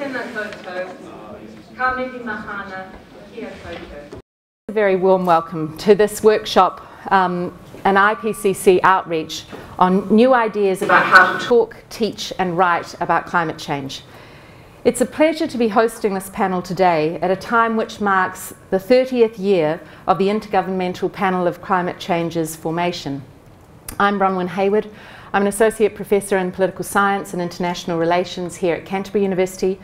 Tēnā koutou, ka mihi mahana, kia koutou. A very warm welcome to this workshop, an IPCC outreach on new ideas about how to talk, teach and write about climate change. It's a pleasure to be hosting this panel today at a time which marks the 30th year of the Intergovernmental Panel of Climate Change's formation. I'm Bronwyn Hayward. I'm an Associate Professor in Political Science and International Relations here at Canterbury University.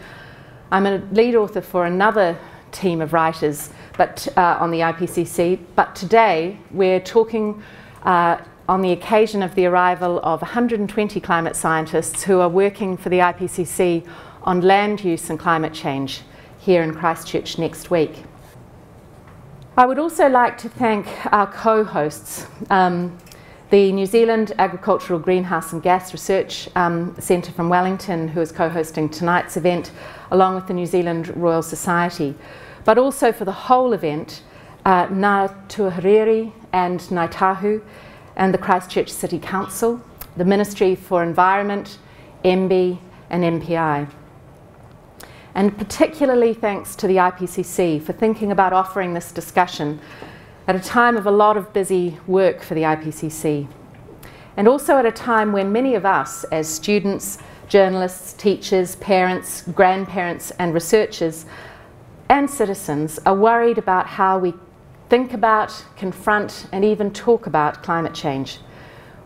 I'm a lead author for another team of writers on the IPCC, but today we're talking on the occasion of the arrival of 120 climate scientists who are working for the IPCC on land use and climate change here in Christchurch next week. I would also like to thank our co-hosts, the New Zealand Agricultural Greenhouse and Gas Research Centre from Wellington, who is co-hosting tonight's event, along with the New Zealand Royal Society, but also for the whole event, Ngā Tuahariri and Ngāi Tahu, and the Christchurch City Council, the Ministry for Environment, MB and MPI. And particularly thanks to the IPCC for thinking about offering this discussion at a time of a lot of busy work for the IPCC. And also at a time when many of us as students, journalists, teachers, parents, grandparents and researchers and citizens are worried about how we think about, confront and even talk about climate change.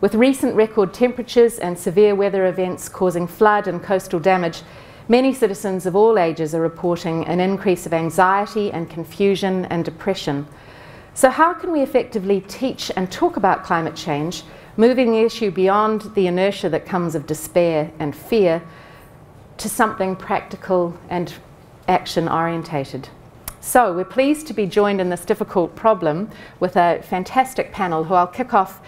With recent record temperatures and severe weather events causing flood and coastal damage, many citizens of all ages are reporting an increase of anxiety and confusion and depression. So how can we effectively teach and talk about climate change, moving the issue beyond the inertia that comes of despair and fear to something practical and action-orientated? So we're pleased to be joined in this difficult problem with a fantastic panel who I'll kick off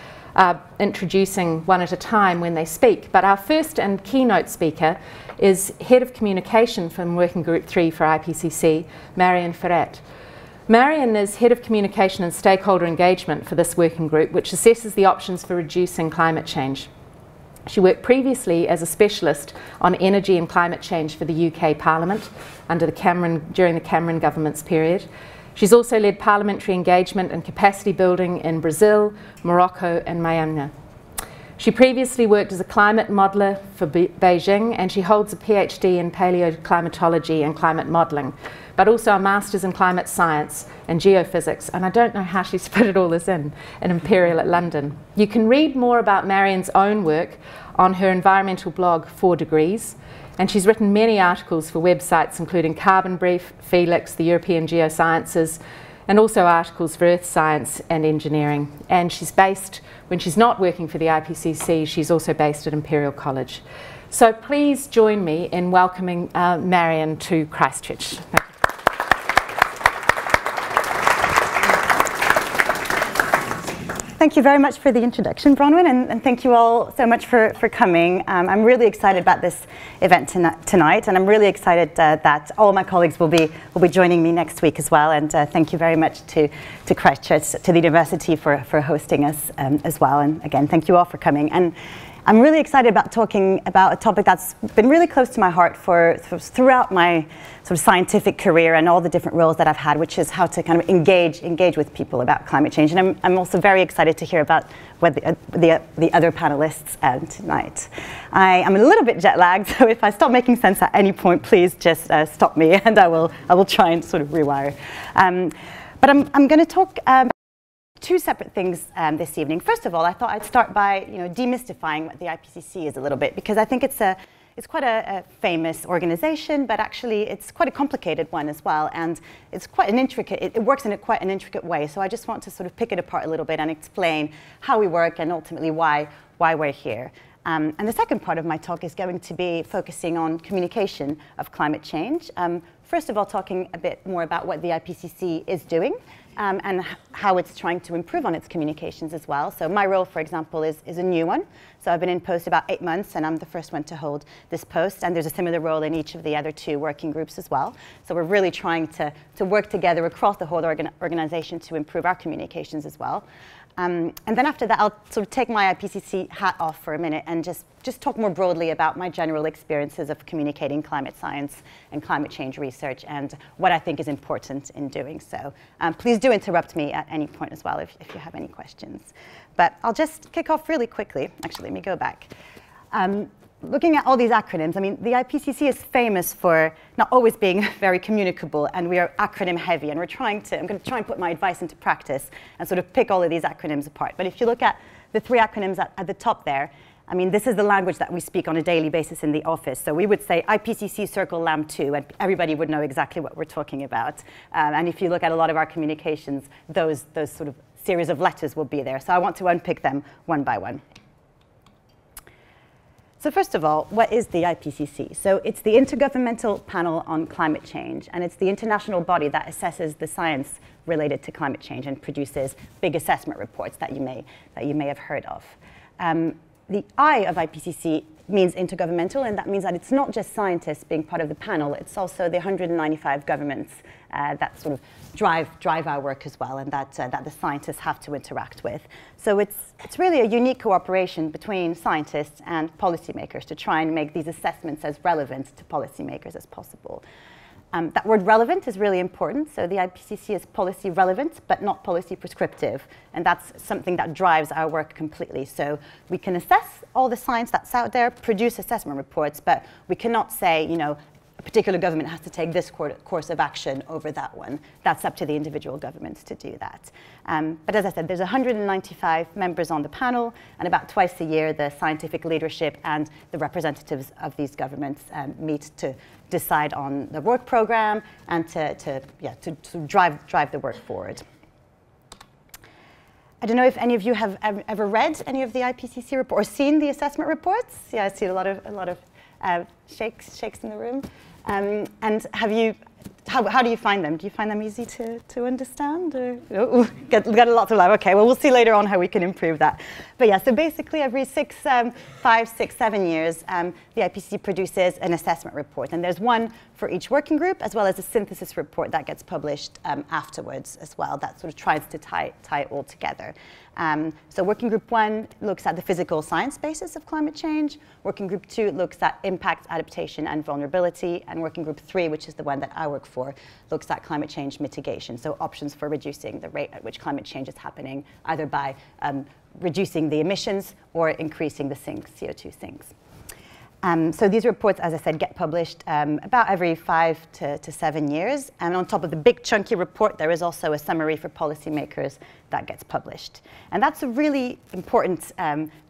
introducing one at a time when they speak. But our first and keynote speaker is Head of Communication from Working Group III for IPCC, Marion Ferrat. Marion is Head of Communication and Stakeholder Engagement for this working group, which assesses the options for reducing climate change. She worked previously as a specialist on energy and climate change for the UK Parliament during the Cameron government's period. She's also led parliamentary engagement and capacity building in Brazil, Morocco and Myanmar. She previously worked as a climate modeller for Beijing, and she holds a PhD in paleoclimatology and climate modelling, but also a master's in climate science and geophysics, and I don't know how she's put all this in Imperial at London. You can read more about Marion's own work on her environmental blog 4 Degrees, and she's written many articles for websites including Carbon Brief, Felix, the European Geosciences, and also articles for Earth Science and Engineering. And she's based, when she's not working for the IPCC, she's also based at Imperial College. So please join me in welcoming Marion to Christchurch. Thank you. Thank you very much for the introduction, Bronwyn, and thank you all so much for coming. I'm really excited about this event tonight, and I'm really excited that all my colleagues will be joining me next week as well. And thank you very much to Christchurch, to the university for hosting us as well. And again, thank you all for coming. And I'm really excited about talking about a topic that's been really close to my heart throughout my sort of scientific career and all the different roles that I've had, which is how to kind of engage with people about climate change. And I'm also very excited to hear about what the other panelists tonight. I am a little bit jet lagged, so if I stop making sense at any point, please just stop me, and I will try and sort of rewire. But I'm going to talk two separate things this evening. First of all, I thought I'd start by demystifying what the IPCC is a little bit, because I think it's quite a famous organization, but actually it's quite a complicated one as well, and it's quite an intricate. It works in quite an intricate way. So I just want to sort of pick it apart a little bit and explain how we work and ultimately why we're here. And the second part of my talk is going to be focusing on communication of climate change. First of all, talking a bit more about what the IPCC is doing, and how it's trying to improve on its communications as well. So my role, for example, is a new one. So I've been in post about 8 months, and I'm the first one to hold this post. And there's a similar role in each of the other 2 working groups as well. So we're really trying to work together across the whole organization to improve our communications as well. And then after that, I'll sort of take my IPCC hat off for a minute and just talk more broadly about my general experiences of communicating climate science and climate change research and what I think is important in doing so. Please do interrupt me at any point as well if you have any questions. But I'll just kick off really quickly. Actually, let me go back. Looking at all these acronyms, I mean, the IPCC is famous for not always being very communicable, and we are acronym heavy, and I'm going to try and put my advice into practice and sort of pick all of these acronyms apart. But if you look at the 3 acronyms at the top there, I mean, this is the language that we speak on a daily basis in the office. So we would say IPCC circle LAM2, and everybody would know exactly what we're talking about. And if you look at a lot of our communications, those sort of series of letters will be there. So I want to unpick them one by one. So first of all, what is the IPCC? So it's the Intergovernmental Panel on Climate Change, and it's the international body that assesses the science related to climate change and produces big assessment reports that you may have heard of. The I of IPCC means intergovernmental, and that means that it's not just scientists being part of the panel, it's also the 195 governments that sort of drive our work as well, and that the scientists have to interact with. So it's really a unique cooperation between scientists and policymakers to try and make these assessments as relevant to policymakers as possible. That word relevant is really important. So the IPCC is policy relevant, but not policy prescriptive. And that's something that drives our work completely. So we can assess all the science that's out there, produce assessment reports, but we cannot say, you know, a particular government has to take this course of action over that one. That's up to the individual governments to do that. But as I said, there's 195 members on the panel, and about twice a year, the scientific leadership and the representatives of these governments meet to decide on the work program and to drive the work forward. I don't know if any of you have ever read any of the IPCC report or seen the assessment reports. Yeah, I see a lot of shakes in the room. And how do you find them? Do you find them easy to understand? Or, got a lot to love. Okay, well, we'll see later on how we can improve that. But yeah, so basically every 5, 6, 7 years, the IPCC produces an assessment report. And there's one for each working group, as well as a synthesis report that gets published afterwards as well, that sort of tries to tie it all together. So Working Group 1 looks at the physical science basis of climate change. Working Group 2 looks at impact, adaptation, and vulnerability. And Working Group 3, which is the one that I work for, looks at climate change mitigation, so options for reducing the rate at which climate change is happening, either by reducing the emissions or increasing the sinks, CO2 sinks. So these reports, as I said, get published about every 5 to 7 years. And on top of the big chunky report, there is also a summary for policymakers that gets published. And that's a really important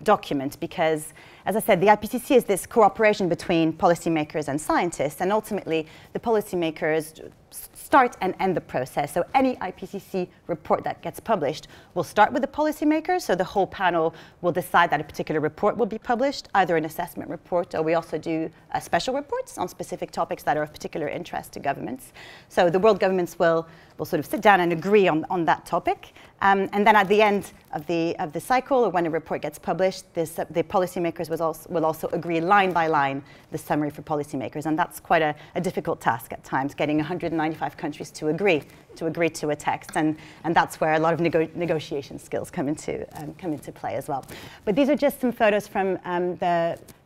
document because, as I said, the IPCC is this cooperation between policymakers and scientists. And ultimately, the policymakers start and end the process. So any IPCC report that gets published will start with the policymakers. So the whole panel will decide that a particular report will be published, either an assessment report, or we also do special reports on specific topics that are of particular interest to governments. So the world governments will sort of sit down and agree on that topic. And then at the end of the cycle, or when a report gets published, the policymakers will also agree line by line the summary for policymakers. And that's quite a difficult task at times, getting 195 countries to agree to a text. And that's where a lot of negotiation skills come into play as well. But these are just some photos from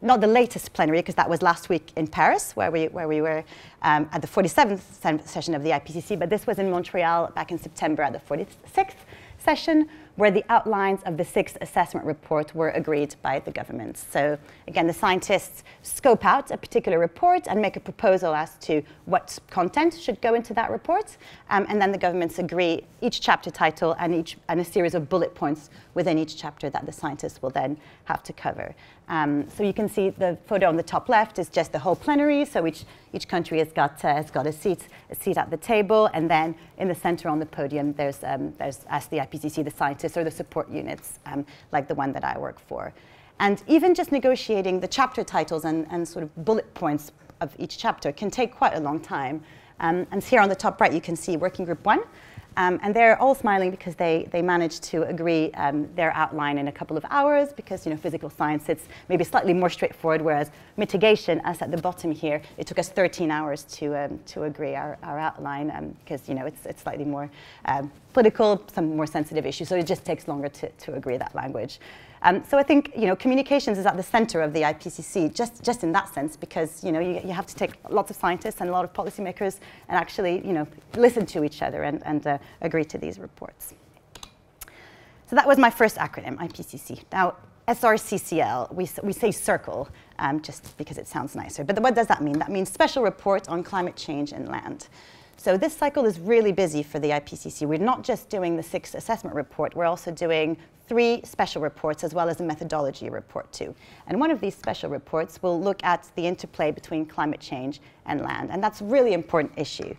not the latest plenary, because that was last week in Paris, where we were at the 47th session of the IPCC. But this was in Montreal back in September at the 46th session, where the outlines of the 6th assessment report were agreed by the governments. So again, the scientists scope out a particular report and make a proposal as to what content should go into that report. And then the governments agree each chapter title and a series of bullet points within each chapter that the scientists will then have to cover. So you can see the photo on the top left is just the whole plenary. So each country has got a seat at the table, and then in the center on the podium, there's as the IPCC, the scientists or the support units, like the one that I work for. And even just negotiating the chapter titles and sort of bullet points of each chapter can take quite a long time. And here on the top right, you can see Working Group 1. And they're all smiling because they managed to agree their outline in a couple of hours, because physical science, it's maybe slightly more straightforward, whereas mitigation, as at the bottom here, it took us 13 hours to agree our outline, because it's slightly more political, some more sensitive issues, so it just takes longer to agree that language. So I think communications is at the center of the IPCC, just in that sense, because you have to take lots of scientists and a lot of policymakers and actually listen to each other and agree to these reports. So that was my first acronym, IPCC. Now SRCCL, we say circle just because it sounds nicer, but what does that mean? That means Special Report on Climate Change and Land. So this cycle is really busy for the IPCC. We're not just doing the 6th assessment report, we're also doing 3 special reports as well as a methodology report too. And one of these special reports will look at the interplay between climate change and land, and that's a really important issue.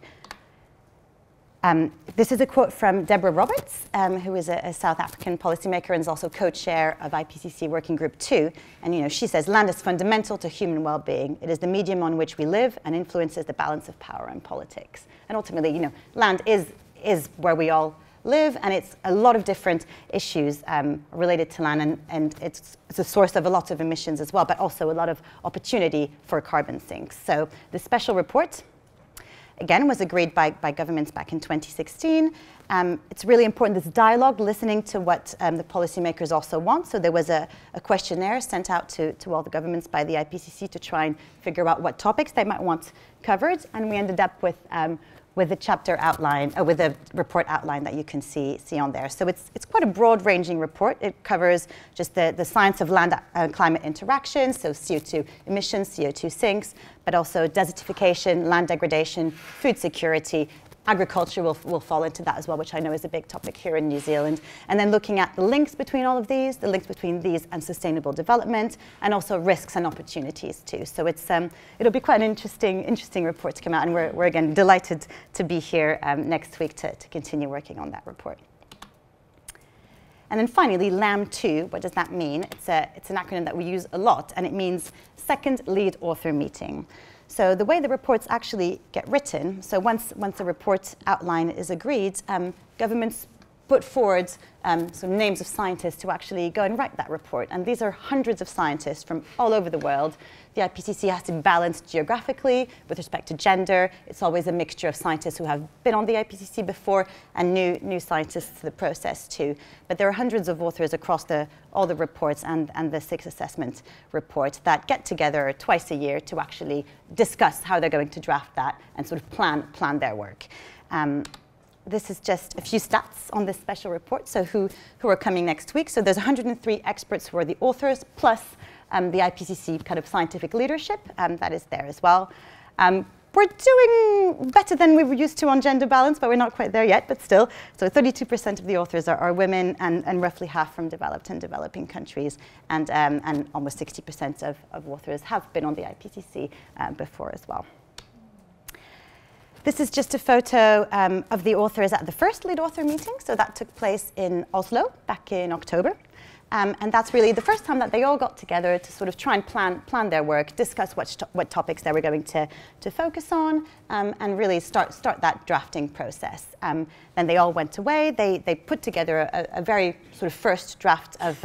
This is a quote from Deborah Roberts, who is a South African policymaker and is also co-chair of IPCC Working Group II. And she says, land is fundamental to human well-being. It is the medium on which we live and influences the balance of power and politics. And ultimately, land is where we all live, and it's a lot of different issues related to land, and it's a source of a lot of emissions as well, but also a lot of opportunity for carbon sinks. So the special report, again, was agreed by governments back in 2016. It's really important, this dialogue, listening to what the policymakers also want. So there was a questionnaire sent out to all the governments by the IPCC to try and figure out what topics they might want covered. And we ended up with a chapter outline, with a report outline that you can see on there. So it's quite a broad-ranging report. It covers just the science of land climate interactions, so CO2 emissions, CO2 sinks, but also desertification, land degradation, food security. Agriculture will fall into that as well, which I know is a big topic here in New Zealand. And then looking at the links between all of these, the links between these and sustainable development, and also risks and opportunities too. So it'll be quite an interesting report to come out, and we're again delighted to be here next week to continue working on that report. And then finally, LAM2, what does that mean? It's an acronym that we use a lot, and it means Second Lead Author Meeting. So the way the reports actually get written, so once a report outline is agreed, governments put forward some names of scientists who actually go and write that report. And these are hundreds of scientists from all over the world. The IPCC has to be balanced geographically with respect to gender. It's always a mixture of scientists who have been on the IPCC before and new scientists to the process too. But there are hundreds of authors across all the reports and the 6th assessment report that get together twice a year to actually discuss how they're going to draft that and sort of plan their work. This is just a few stats on this special report, so who are coming next week. So there's 103 experts who are the authors, plus the IPCC kind of scientific leadership that is there as well. We're doing better than we were used to on gender balance, but we're not quite there yet, but still. So 32% of the authors are women, and roughly half from developed and developing countries, and almost 60% of authors have been on the IPCC before as well. This is just a photo of the authors at the first lead author meeting. So that took place in Oslo back in October. And that's really the first time that they all got together to sort of try and plan their work, discuss what topics they were going to focus on, and really start that drafting process. Then they all went away. They put together a very sort of first draft of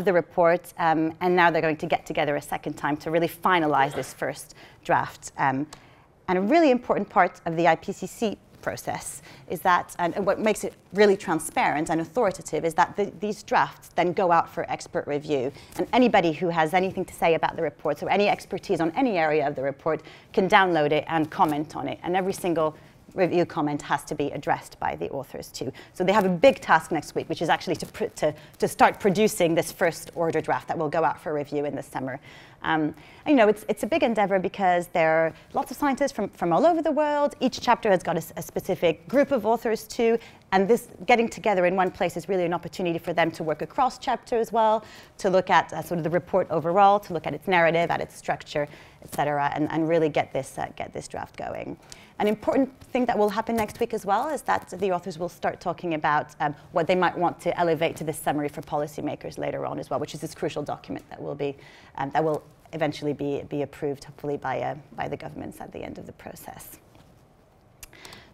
the report, and now they're going to get together a second time to really finalize this first draft. And a really important part of the IPCC process is that, and what makes it really transparent and authoritative, is that these drafts then go out for expert review. And anybody who has anything to say about the reports or any expertise on any area of the report can download it and comment on it. And every single review comment has to be addressed by the authors too. So they have a big task next week, which is actually to start producing this first order draft that will go out for review in the summer. And, it's a big endeavor because there are lots of scientists from all over the world. Each chapter has got a specific group of authors too, and this getting together in one place is really an opportunity for them to work across chapter as well, to look at sort of the report overall, to look at its narrative, at its structure, etc., and really get this draft going. An important thing that will happen next week as well is that the authors will start talking about what they might want to elevate to this summary for policymakers later on as well, which is this crucial document that will eventually be approved, hopefully by the governments at the end of the process.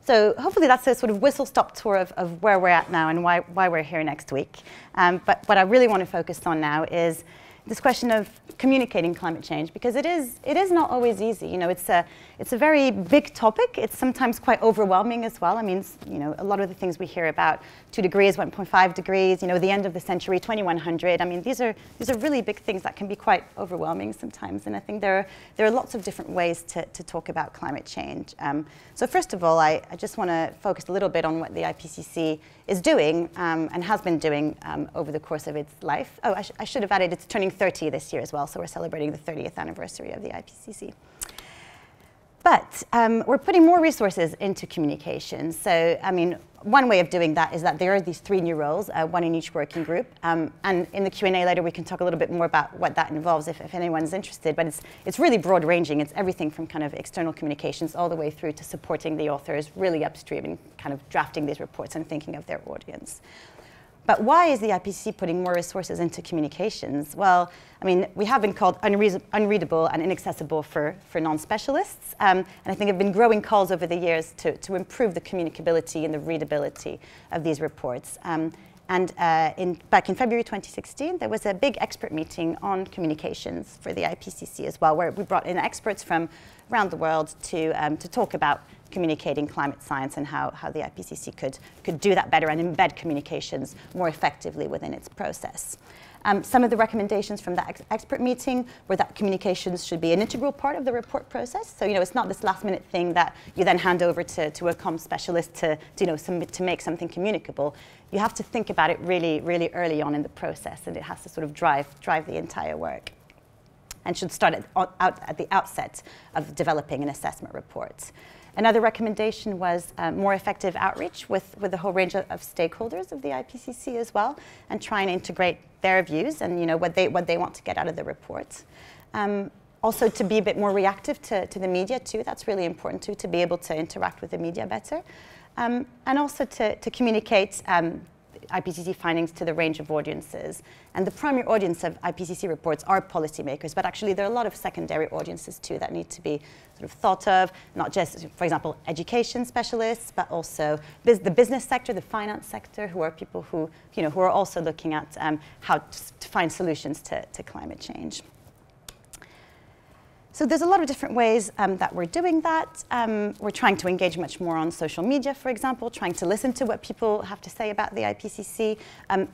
So hopefully that's a sort of whistle-stop tour of where we're at now and why we're here next week. But what I really want to focus on now is this question of communicating climate change, because it is not always easy. You know, it's a very big topic. It's sometimes quite overwhelming as well. I mean, you know, a lot of the things we hear about 2 degrees, 1.5 degrees, you know, the end of the century, 2100. I mean, these are really big things that can be quite overwhelming sometimes. And I think there are lots of different ways to talk about climate change. So first of all, I just want to focus a little bit on what the IPCC is doing and has been doing over the course of its life. Oh, I should have added it's turning 30 this year as well, so we're celebrating the 30th anniversary of the IPCC. But we're putting more resources into communications. So, I mean, one way of doing that is that there are these 3 new roles, one in each working group. And in the Q&A later, we can talk a little bit more about what that involves if anyone's interested. But it's really broad-ranging. It's everything from kind of external communications all the way through to supporting the authors, really upstream and kind of drafting these reports and thinking of their audience. But why is the IPCC putting more resources into communications? Well, I mean, we have been called unreadable and inaccessible for non-specialists. And I think there have been growing calls over the years to improve the communicability and the readability of these reports. Back in February 2016, there was a big expert meeting on communications for the IPCC as well, where we brought in experts from around the world to talk about communicating climate science and how the IPCC could do that better and embed communications more effectively within its process. Some of the recommendations from that expert meeting were that communications should be an integral part of the report process. So, you know, it's not this last-minute thing that you then hand over to a comm specialist to make something communicable. You have to think about it really, really early on in the process, and it has to sort of drive the entire work, and should start at the outset of developing an assessment report. Another recommendation was more effective outreach with a whole range of stakeholders of the IPCC as well, and try and integrate their views and, you know, what they want to get out of the report. Also to be a bit more reactive to the media too. That's really important too, to be able to interact with the media better. And also to communicate IPCC findings to the range of audiences. And the primary audience of IPCC reports are policymakers, but actually there are a lot of secondary audiences too that need to be sort of thought of, not just, for example, education specialists, but also the business sector, the finance sector, who are people who, you know, who are also looking at how to find solutions to climate change. So there's a lot of different ways that we're doing that. We're trying to engage much more on social media, for example, trying to listen to what people have to say about the IPCC.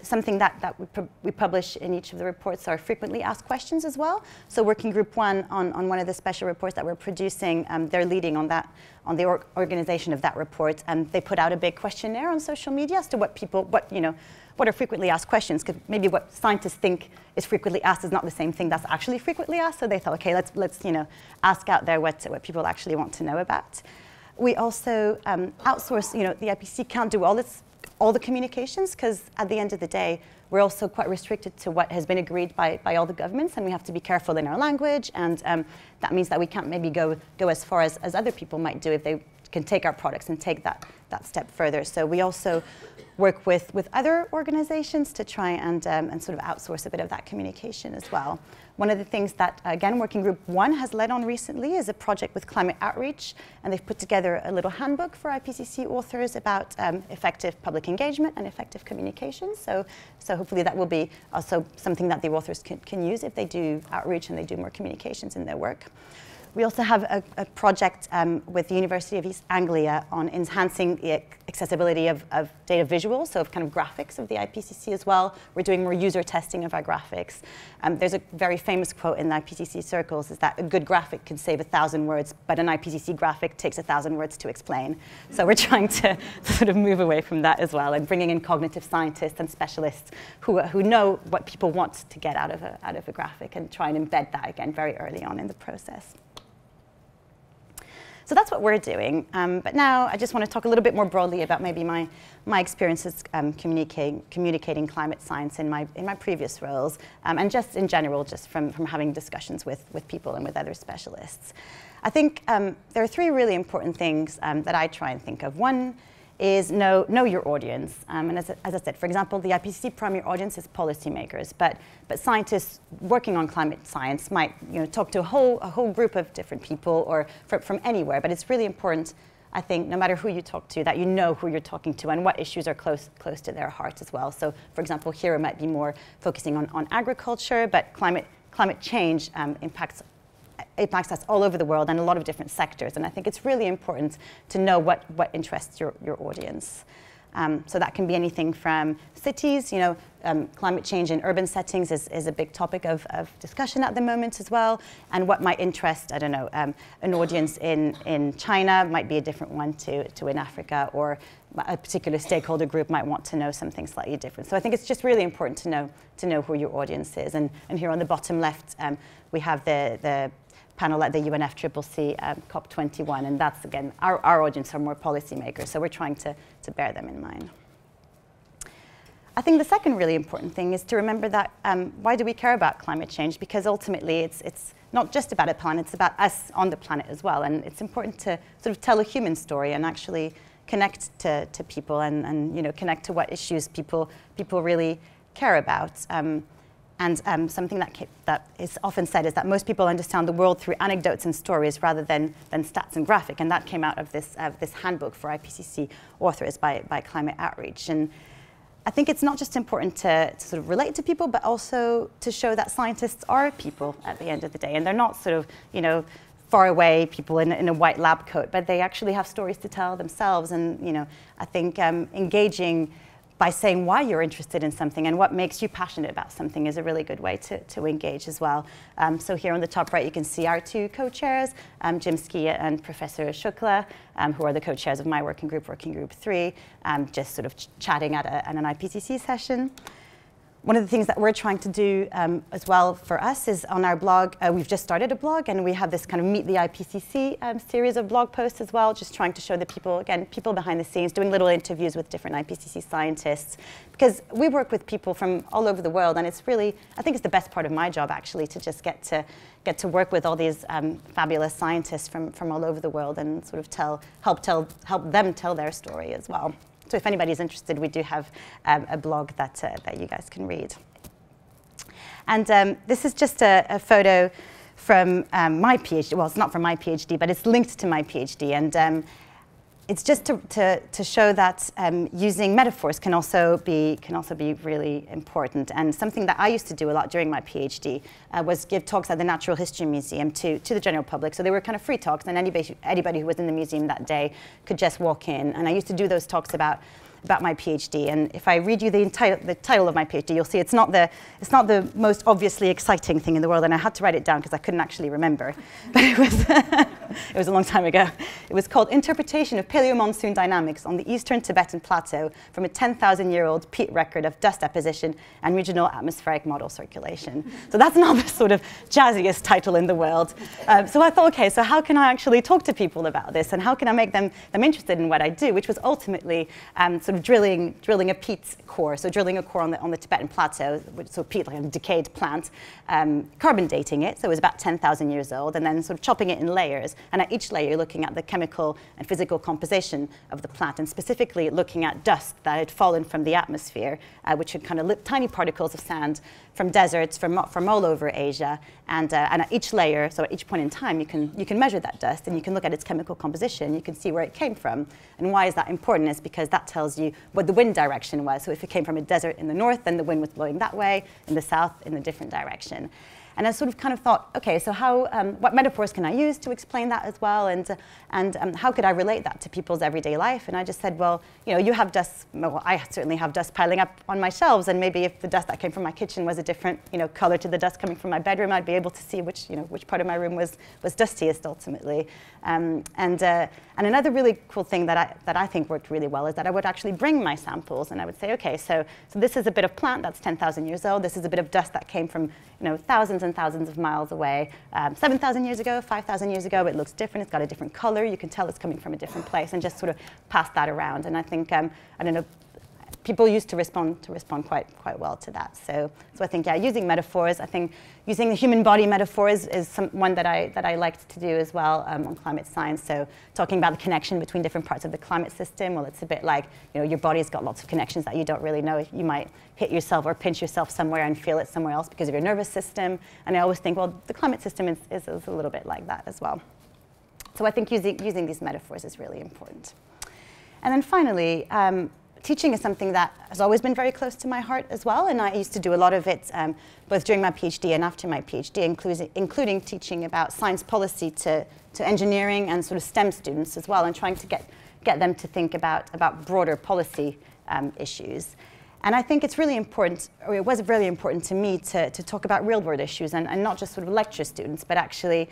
Something that we publish in each of the reports are frequently asked questions as well. So Working Group 1 on one of the special reports that we're producing, they're leading on that, on the organization of that report, and they put out a big questionnaire on social media as to what are frequently asked questions, because maybe what scientists think is frequently asked is not the same thing that's actually frequently asked. So they thought, okay, let's you know, ask out there what people actually want to know about. We also outsource. You know, the IPCC can't do all the communications, because at the end of the day, we're also quite restricted to what has been agreed by all the governments, and we have to be careful in our language, and that means that we can't maybe go as far as other people might do if they can take our products and take that step further. So we also work with other organizations to try and sort of outsource a bit of that communication as well. One of the things that, again, Working Group 1 has led on recently is a project with climate outreach, and they've put together a little handbook for IPCC authors about effective public engagement and effective communication. So hopefully that will be also something that the authors can use if they do outreach and they do more communications in their work. We also have a project with the University of East Anglia on enhancing the accessibility of data visuals, so of kind of graphics of the IPCC as well. We're doing more user testing of our graphics. There's a very famous quote in the IPCC circles, is that a good graphic can save 1,000 words, but an IPCC graphic takes 1,000 words to explain. So we're trying to sort of move away from that as well, and bringing in cognitive scientists and specialists who know what people want to get out of a graphic, and try and embed that again very early on in the process. So that's what we're doing. But now I just want to talk a little bit more broadly about maybe my experiences communicating climate science in my previous roles, and just in general, just from having discussions with people and with other specialists. I think there are 3 really important things that I try and think of. One is know your audience. And as I said, for example, the IPCC primary audience is policymakers, but scientists working on climate science might talk to a whole group of different people, or from anywhere. But it's really important I think no matter who you talk to, that you know who you're talking to and what issues are close to their heart as well. So, for example, here it might be more focusing on agriculture, but climate change impacts us all over the world and a lot of different sectors. And I think it's really important to know what interests your audience. So that can be anything from cities, climate change in urban settings is a big topic of discussion at the moment as well. And what might interest, I don't know, an audience in China might be a different one to in Africa, or a particular stakeholder group might want to know something slightly different. So I think it's just really important to know who your audience is. And here on the bottom left, we have the panel at the UNFCCC COP21, and that's, again, our audience are more policymakers, so we're trying to bear them in mind. I think the second really important thing is to remember that why do we care about climate change? Because ultimately it's not just about a planet, it's about us on the planet as well, and it's important to sort of tell a human story and actually connect to people and connect to what issues people really care about. And something that is often said is that most people understand the world through anecdotes and stories rather than stats and graphic. And that came out of this handbook for IPCC authors by Climate Outreach. And I think it's not just important to sort of relate to people, but also to show that scientists are people at the end of the day. And they're not sort of, far away people in a white lab coat, but they actually have stories to tell themselves. And, I think engaging by saying why you're interested in something and what makes you passionate about something is a really good way to engage as well. So here on the top right, you can see our two co-chairs, Jim Skia and Professor Shukla, who are the co-chairs of my working group III, just sort of chatting at an IPCC session. One of the things that we're trying to do as well for us is on our blog, we've just started a blog, and we have this kind of Meet the IPCC series of blog posts as well, just trying to show the people, again, people behind the scenes, doing little interviews with different IPCC scientists, because we work with people from all over the world, and it's really, I think it's the best part of my job actually, to just get to work with all these fabulous scientists from all over the world and sort of help them tell their story as well. So if anybody's interested, we do have a blog that you guys can read. And this is just a photo from my PhD. Well, it's not from my PhD, but it's linked to my PhD. And it's just to show that using metaphors can also be really important. And something that I used to do a lot during my PhD was give talks at the Natural History Museum to the general public. So they were kind of free talks, and anybody who was in the museum that day could just walk in. And I used to do those talks about my PhD. And if I read you the title of my PhD, you'll see it's not the most obviously exciting thing in the world, and I had to write it down because I couldn't actually remember. But it was it was a long time ago. It was called Interpretation of Paleomonsoon Dynamics on the Eastern Tibetan Plateau from a 10,000-year-old peat record of dust deposition and regional atmospheric model circulation. So that's not the sort of jazziest title in the world. So I thought, okay, so how can I actually talk to people about this, and how can I make them interested in what I do, which was ultimately sort of drilling a peat core, so drilling a core on the Tibetan Plateau, so peat, like a decayed plant, carbon dating it, so it was about 10,000 years old, and then sort of chopping it in layers, and at each layer looking at the chemical and physical composition of the plant, and specifically looking at dust that had fallen from the atmosphere, which had kind of tiny particles of sand from deserts from all over Asia, and at each layer, so at each point in time, you can measure that dust, and you can look at its chemical composition, you can see where it came from. And why is that important? Is because that tells you what the wind direction was. So if it came from a desert in the north, then the wind was blowing that way, in the south, in a different direction. And I sort of kind of thought, okay, so what metaphors can I use to explain that as well, and how could I relate that to people's everyday life? And I just said, well, you have dust. Well, I certainly have dust piling up on my shelves, and maybe if the dust that came from my kitchen was a different, color to the dust coming from my bedroom, I'd be able to see which part of my room was dustiest ultimately. And another really cool thing that I think worked really well is that I would actually bring my samples, and I would say, okay, so this is a bit of plant that's 10,000 years old. This is a bit of dust that came from thousands and thousands of miles away. 7,000 years ago, 5,000 years ago, it looks different. It's got a different color. You can tell it's coming from a different place, and just sort of pass that around. And I think, I don't know, people used to respond quite well to that. So I think, yeah, using metaphors. I think using the human body metaphor is one that I liked to do as well on climate science. So talking about the connection between different parts of the climate system. Well, it's a bit like, your body's got lots of connections that you don't really know. You might hit yourself or pinch yourself somewhere and feel it somewhere else because of your nervous system. And I always think, well, the climate system is a little bit like that as well. So I think using these metaphors is really important. And then finally, teaching is something that has always been very close to my heart as well, and I used to do a lot of it both during my PhD and after my PhD, including teaching about science policy to engineering and sort of STEM students as well, and trying to get them to think about broader policy issues. And I think it's really important, or it was really important to me to talk about real-world issues and not just sort of lecture students, but actually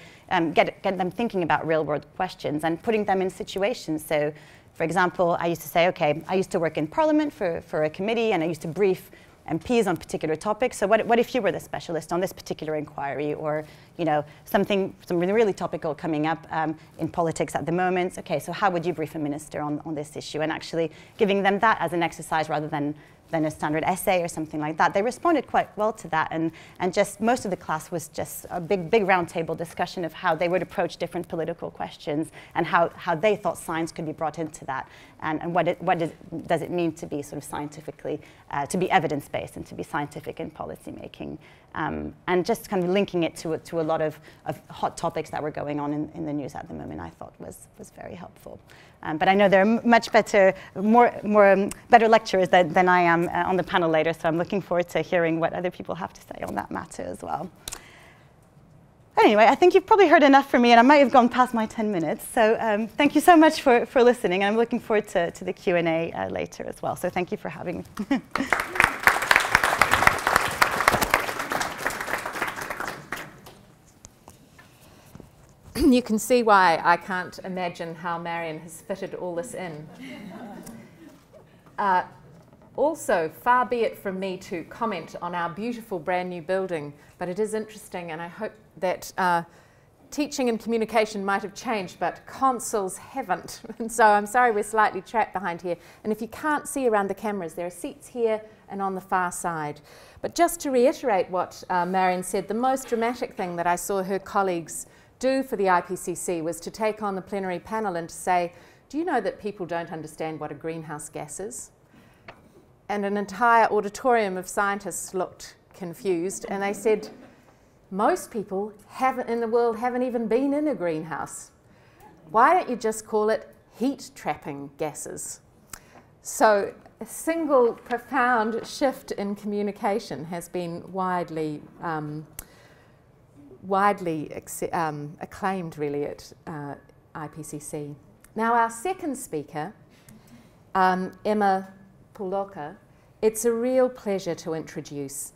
get them thinking about real-world questions and putting them in situations. So, for example, I used to say, okay, I used to work in Parliament for a committee, and I used to brief MPs on particular topics. So what if you were the specialist on this particular inquiry, or something really topical coming up in politics at the moment? Okay, so how would you brief a minister on this issue? And actually giving them that as an exercise rather than a standard essay or something like that. They responded quite well to that, and just most of the class was just a big round table discussion of how they would approach different political questions and how they thought science could be brought into that, and what does it mean to be sort of scientifically, to be evidence-based and to be scientific in policy making, and just kind of linking it to a lot of hot topics that were going on in the news at the moment, I thought was very helpful. But I know there are much better lecturers than I am on the panel later, so I'm looking forward to hearing what other people have to say on that matter as well. Anyway, I think you've probably heard enough from me, and I might have gone past my 10 minutes. So thank you so much for listening, and I'm looking forward to the Q&A later as well. So thank you for having me. You can see why I can't imagine how Marion has fitted all this in. Also, far be it from me to comment on our beautiful brand new building, but it is interesting, and I hope that teaching and communication might have changed, but consoles haven't. And so I'm sorry we're slightly trapped behind here. And if you can't see around the cameras, there are seats here and on the far side. But just to reiterate what Marion said, the most dramatic thing that I saw her colleagues do for the IPCC was to take on the plenary panel and to say, do you know that people don't understand what a greenhouse gas is? And an entire auditorium of scientists looked confused, and they said, most people in the world haven't even been in a greenhouse. Why don't you just call it heat trapping gases? So a single profound shift in communication has been widely acclaimed, really, at IPCC. Now, our second speaker, Emma Pulloka, it's a real pleasure to introduce.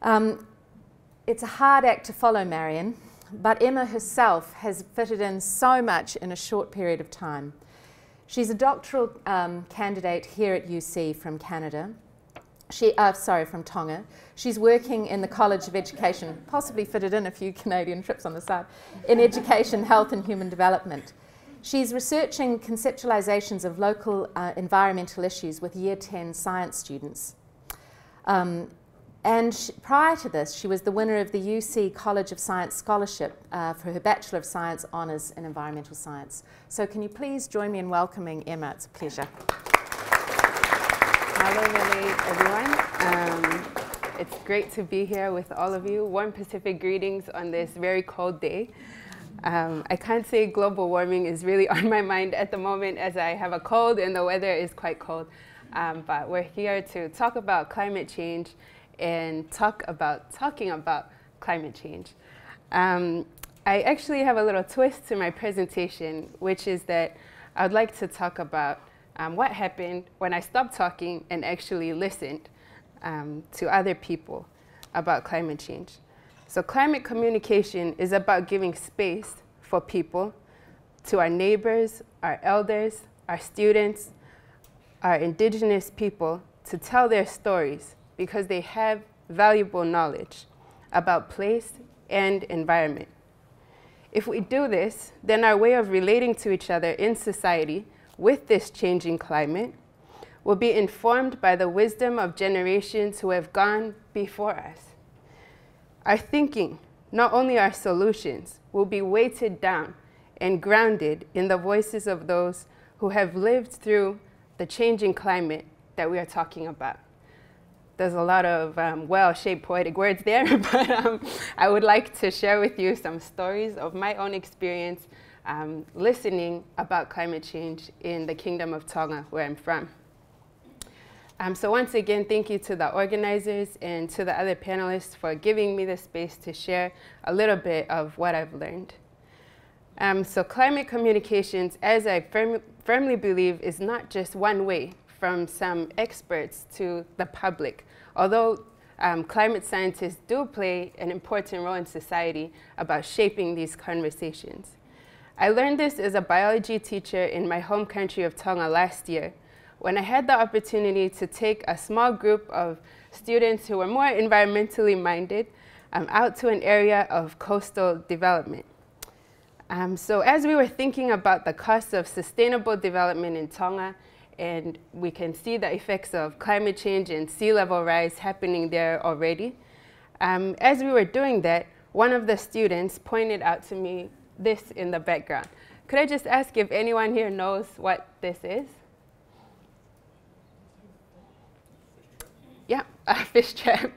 It's a hard act to follow, Marion, but Emma herself has fitted in so much in a short period of time. She's a doctoral candidate here at UC from Canada. From Tonga. She's working in the College of Education, possibly fitted in a few Canadian trips on the side, in education, health and human development. She's researching conceptualizations of local environmental issues with Year 10 science students. Prior to this, she was the winner of the UC College of Science Scholarship for her Bachelor of Science Honours in Environmental Science. So can you please join me in welcoming Emma? It's a pleasure. Hello, everyone. It's great to be here with all of you. Warm Pacific greetings on this very cold day. I can't say global warming is really on my mind at the moment, as I have a cold and the weather is quite cold. But we're here to talk about climate change and talking about climate change. I actually have a little twist to my presentation, which is that I would like to talk about what happened when I stopped talking and actually listened to other people about climate change. So climate communication is about giving space for people, to our neighbors, our elders, our students, our indigenous people, to tell their stories because they have valuable knowledge about place and environment. If we do this, then our way of relating to each other in society with this changing climate will be informed by the wisdom of generations who have gone before us. Our thinking, not only our solutions, will be weighted down and grounded in the voices of those who have lived through the changing climate that we are talking about. There's a lot of well-shaped poetic words there, but I would like to share with you some stories of my own experience listening about climate change in the Kingdom of Tonga, where I'm from. So once again, thank you to the organizers and to the other panelists for giving me the space to share a little bit of what I've learned. So climate communications, as I firmly believe, is not just one way from some experts to the public. Although climate scientists do play an important role in society about shaping these conversations. I learned this as a biology teacher in my home country of Tonga last year, when I had the opportunity to take a small group of students who were more environmentally minded out to an area of coastal development. So as we were thinking about the costs of sustainable development in Tonga, and we can see the effects of climate change and sea level rise happening there already, as we were doing that, one of the students pointed out to me this in the background. Could I just ask if anyone here knows what this is? Yeah, a fish trap.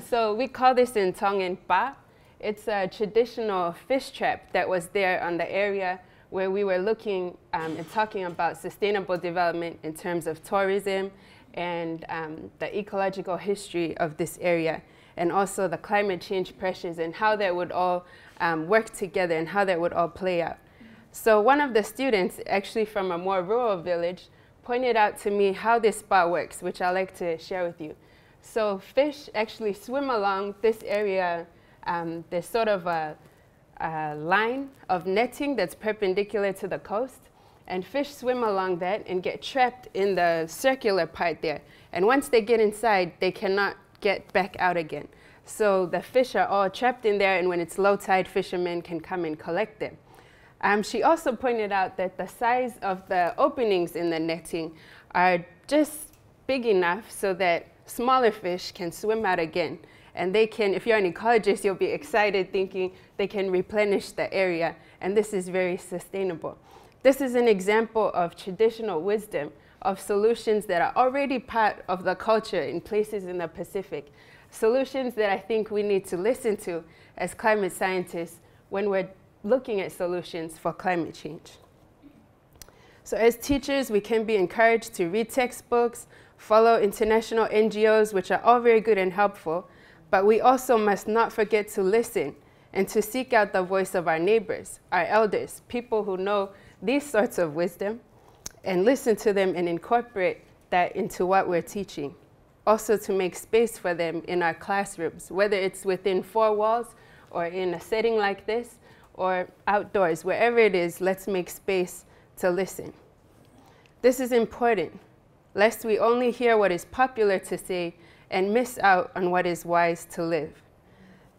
So we call this in Tongan pa. It's a traditional fish trap that was there on the area where we were looking and talking about sustainable development in terms of tourism and the ecological history of this area, and also the climate change pressures and how that would all work together and how that would all play out. So one of the students, actually from a more rural village, pointed out to me how this spa works, which I'd like to share with you. So fish actually swim along this area. There's sort of a line of netting that's perpendicular to the coast, and fish swim along that and get trapped in the circular part there. And once they get inside, they cannot get back out again. So the fish are all trapped in there, and when it's low tide, fishermen can come and collect them. She also pointed out that the size of the openings in the netting are just big enough so that smaller fish can swim out again. And they can, if you're an ecologist, you'll be excited thinking they can replenish the area. And this is very sustainable. This is an example of traditional wisdom, of solutions that are already part of the culture in places in the Pacific. Solutions that I think we need to listen to as climate scientists when we're looking at solutions for climate change. So as teachers, we can be encouraged to read textbooks, follow international NGOs, which are all very good and helpful, but we also must not forget to listen and to seek out the voice of our neighbors, our elders, people who know these sorts of wisdom, and listen to them and incorporate that into what we're teaching. Also to make space for them in our classrooms, whether it's within four walls or in a setting like this, or outdoors, wherever it is, let's make space to listen. This is important, lest we only hear what is popular to say and miss out on what is wise to live.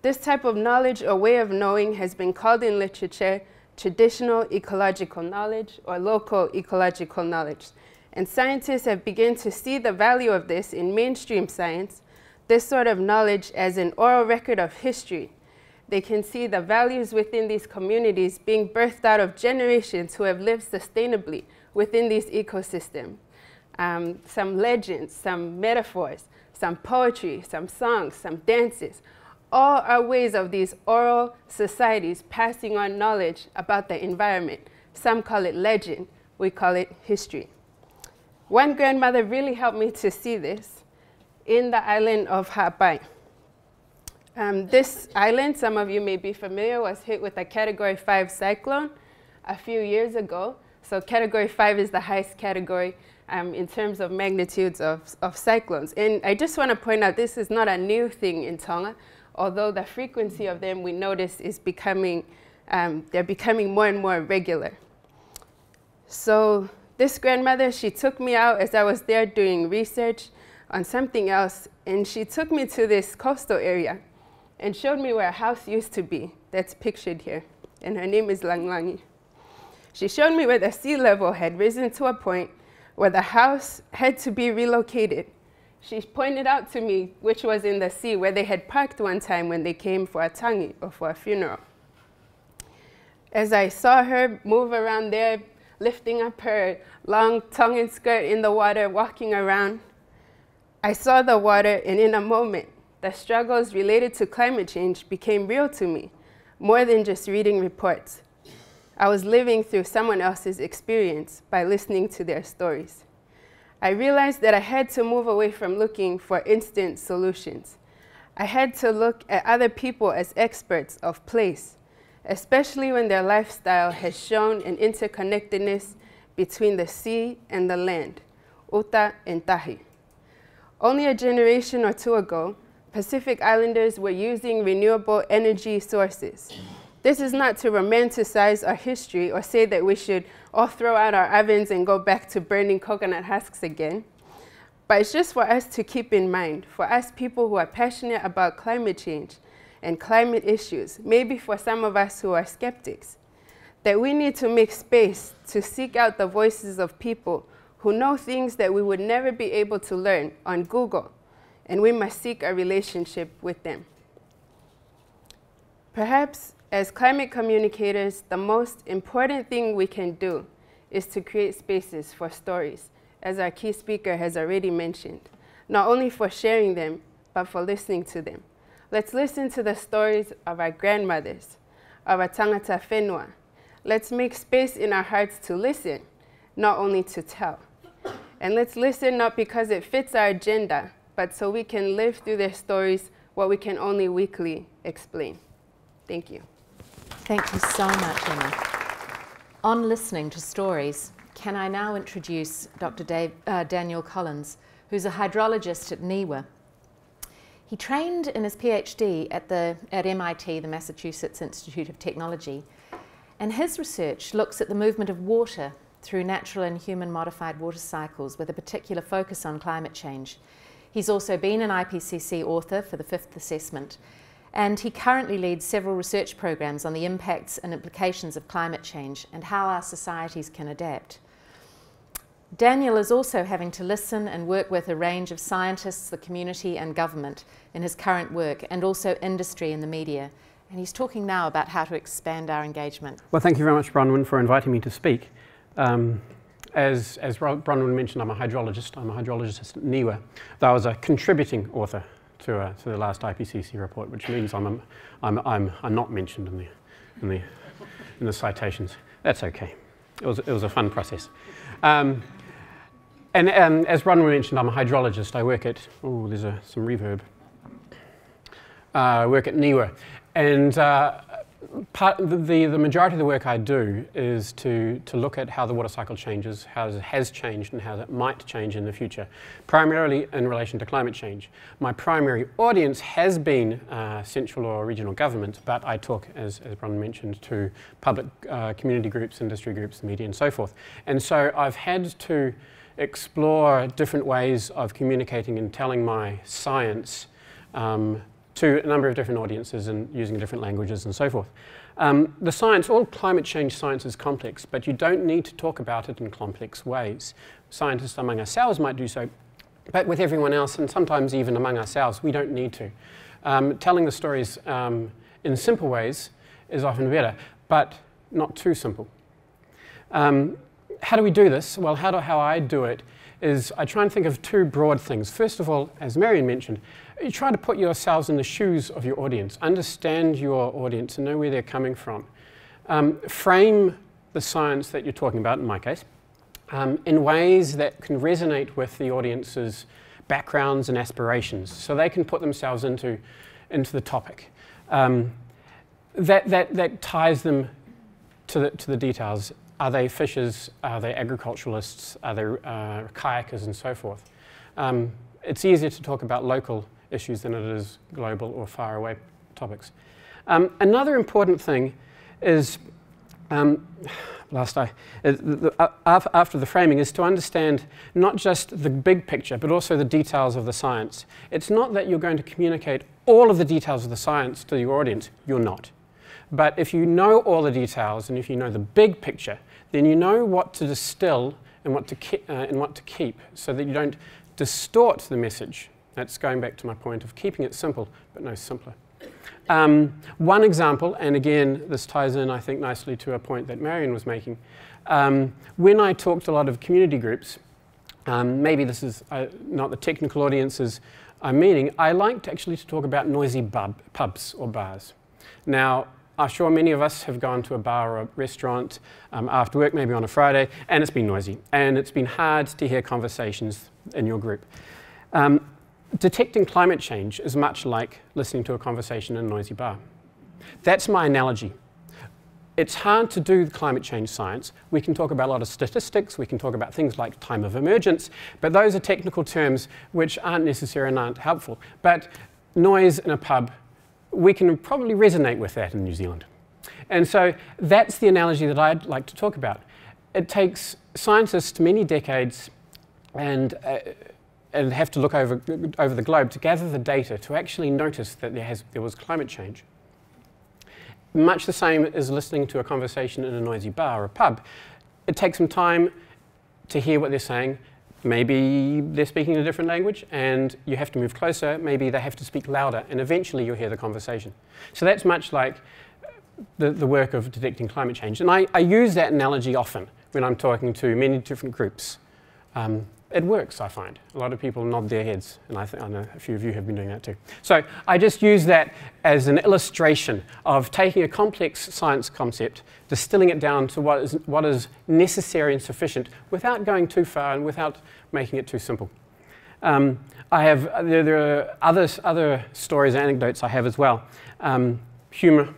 This type of knowledge or way of knowing has been called in literature traditional ecological knowledge or local ecological knowledge. And scientists have begun to see the value of this in mainstream science, this sort of knowledge as an oral record of history. They can see the values within these communities being birthed out of generations who have lived sustainably within these ecosystems. Some legends, some metaphors, some poetry, some songs, some dances, all are ways of these oral societies passing on knowledge about the environment. Some call it legend, we call it history. One grandmother really helped me to see this in the island of Hawaii. This island, some of you may be familiar, was hit with a Category 5 cyclone a few years ago. So Category 5 is the highest category in terms of magnitudes of cyclones. And I just want to point out, this is not a new thing in Tonga, although the frequency of them we notice is becoming, they're becoming more and more regular. So this grandmother, she took me out as I was there doing research on something else, and she took me to this coastal area and showed me where a house used to be. That's pictured here, and her name is Langlangi. She showed me where the sea level had risen to a point where the house had to be relocated. She pointed out to me which was in the sea, where they had parked one time when they came for a tangi or for a funeral. As I saw her move around there, lifting up her long Tongan skirt in the water, walking around, I saw the water, and in a moment, the struggles related to climate change became real to me, more than just reading reports. I was living through someone else's experience by listening to their stories. I realized that I had to move away from looking for instant solutions. I had to look at other people as experts of place, especially when their lifestyle has shown an interconnectedness between the sea and the land, uta and tahi. Only a generation or two ago, Pacific Islanders were using renewable energy sources. This is not to romanticize our history or say that we should all throw out our ovens and go back to burning coconut husks again. But it's just for us to keep in mind, for us people who are passionate about climate change and climate issues, maybe for some of us who are skeptics, that we need to make space to seek out the voices of people who know things that we would never be able to learn on Google, and we must seek a relationship with them. Perhaps as climate communicators, the most important thing we can do is to create spaces for stories, as our key speaker has already mentioned, not only for sharing them, but for listening to them. Let's listen to the stories of our grandmothers, of our tangata whenua. Let's make space in our hearts to listen, not only to tell. And let's listen not because it fits our agenda, but so we can live through their stories what we can only weakly explain. Thank you. Thank you so much, Emma. On listening to stories, can I now introduce Dr. Daniel Collins, who's a hydrologist at NIWA. He trained in his PhD at MIT, the Massachusetts Institute of Technology, and his research looks at the movement of water through natural and human-modified water cycles with a particular focus on climate change. He's also been an IPCC author for the 5th assessment, and he currently leads several research programs on the impacts and implications of climate change and how our societies can adapt. Daniel is also having to listen and work with a range of scientists, the community and government in his current work, and also industry and the media. And he's talking now about how to expand our engagement. Well, thank you very much, Bronwyn, for inviting me to speak. As Bronwyn mentioned, I'm a hydrologist. I'm a hydrologist at NIWA, though I was a contributing author to the last IPCC report, which means I'm not mentioned in the citations. That's okay. It was a fun process. And as Bronwyn mentioned, I'm a hydrologist. I work at there's some reverb. I work at NIWA, and the majority of the work I do is to look at how the water cycle changes, how it has changed, and how that might change in the future, primarily in relation to climate change. My primary audience has been central or regional government, but I talk, as Bronwyn mentioned, to public community groups, industry groups, media, and so forth. And so I've had to explore different ways of communicating and telling my science to a number of different audiences and using different languages and so forth. The science, all climate change science is complex, but you don't need to talk about it in complex ways. Scientists among ourselves might do so, but with everyone else, and sometimes even among ourselves, we don't need to. Telling the stories in simple ways is often better, but not too simple. How do we do this? Well, how I do it is I try and think of two broad things. First of all, as Marion mentioned, you try to put yourselves in the shoes of your audience, understand your audience and know where they're coming from. Frame the science that you're talking about, in my case, in ways that can resonate with the audience's backgrounds and aspirations, so they can put themselves into the topic. That ties them to the details. Are they fishers? Are they agriculturalists? Are they kayakers and so forth? It's easier to talk about local issues than it is global or far away topics. Another important thing is, after the framing, is to understand not just the big picture, but also the details of the science. It's not that you're going to communicate all of the details of the science to your audience. You're not. But if you know all the details and if you know the big picture, then you know what to distill and what to keep, so that you don't distort the message. That's going back to my point of keeping it simple, but no simpler. One example, and again, this ties in, I think, nicely to a point that Marion was making. When I talked to a lot of community groups, maybe this is not the technical audiences I'm meaning, I liked actually to talk about noisy pubs or bars. Now, I'm sure many of us have gone to a bar or a restaurant after work, maybe on a Friday, and it's been noisy, and it's been hard to hear conversations in your group. Detecting climate change is much like listening to a conversation in a noisy bar. That's my analogy. It's hard to do climate change science. We can talk about a lot of statistics, we can talk about things like time of emergence, but those are technical terms which aren't necessary and aren't helpful. But noise in a pub, we can probably resonate with that in New Zealand. And so that's the analogy that I'd like to talk about. It takes scientists many decades and have to look over the globe to gather the data to actually notice that there was climate change. Much the same as listening to a conversation in a noisy bar or a pub. It takes some time to hear what they're saying. Maybe they're speaking a different language and you have to move closer. Maybe they have to speak louder and eventually you'll hear the conversation. So that's much like the work of detecting climate change. And I use that analogy often when I'm talking to many different groups. It works, I find. A lot of people nod their heads, and I know a few of you have been doing that too. So I just use that as an illustration of taking a complex science concept, distilling it down to what is necessary and sufficient without going too far and without making it too simple. There are other stories and anecdotes I have as well. Humour.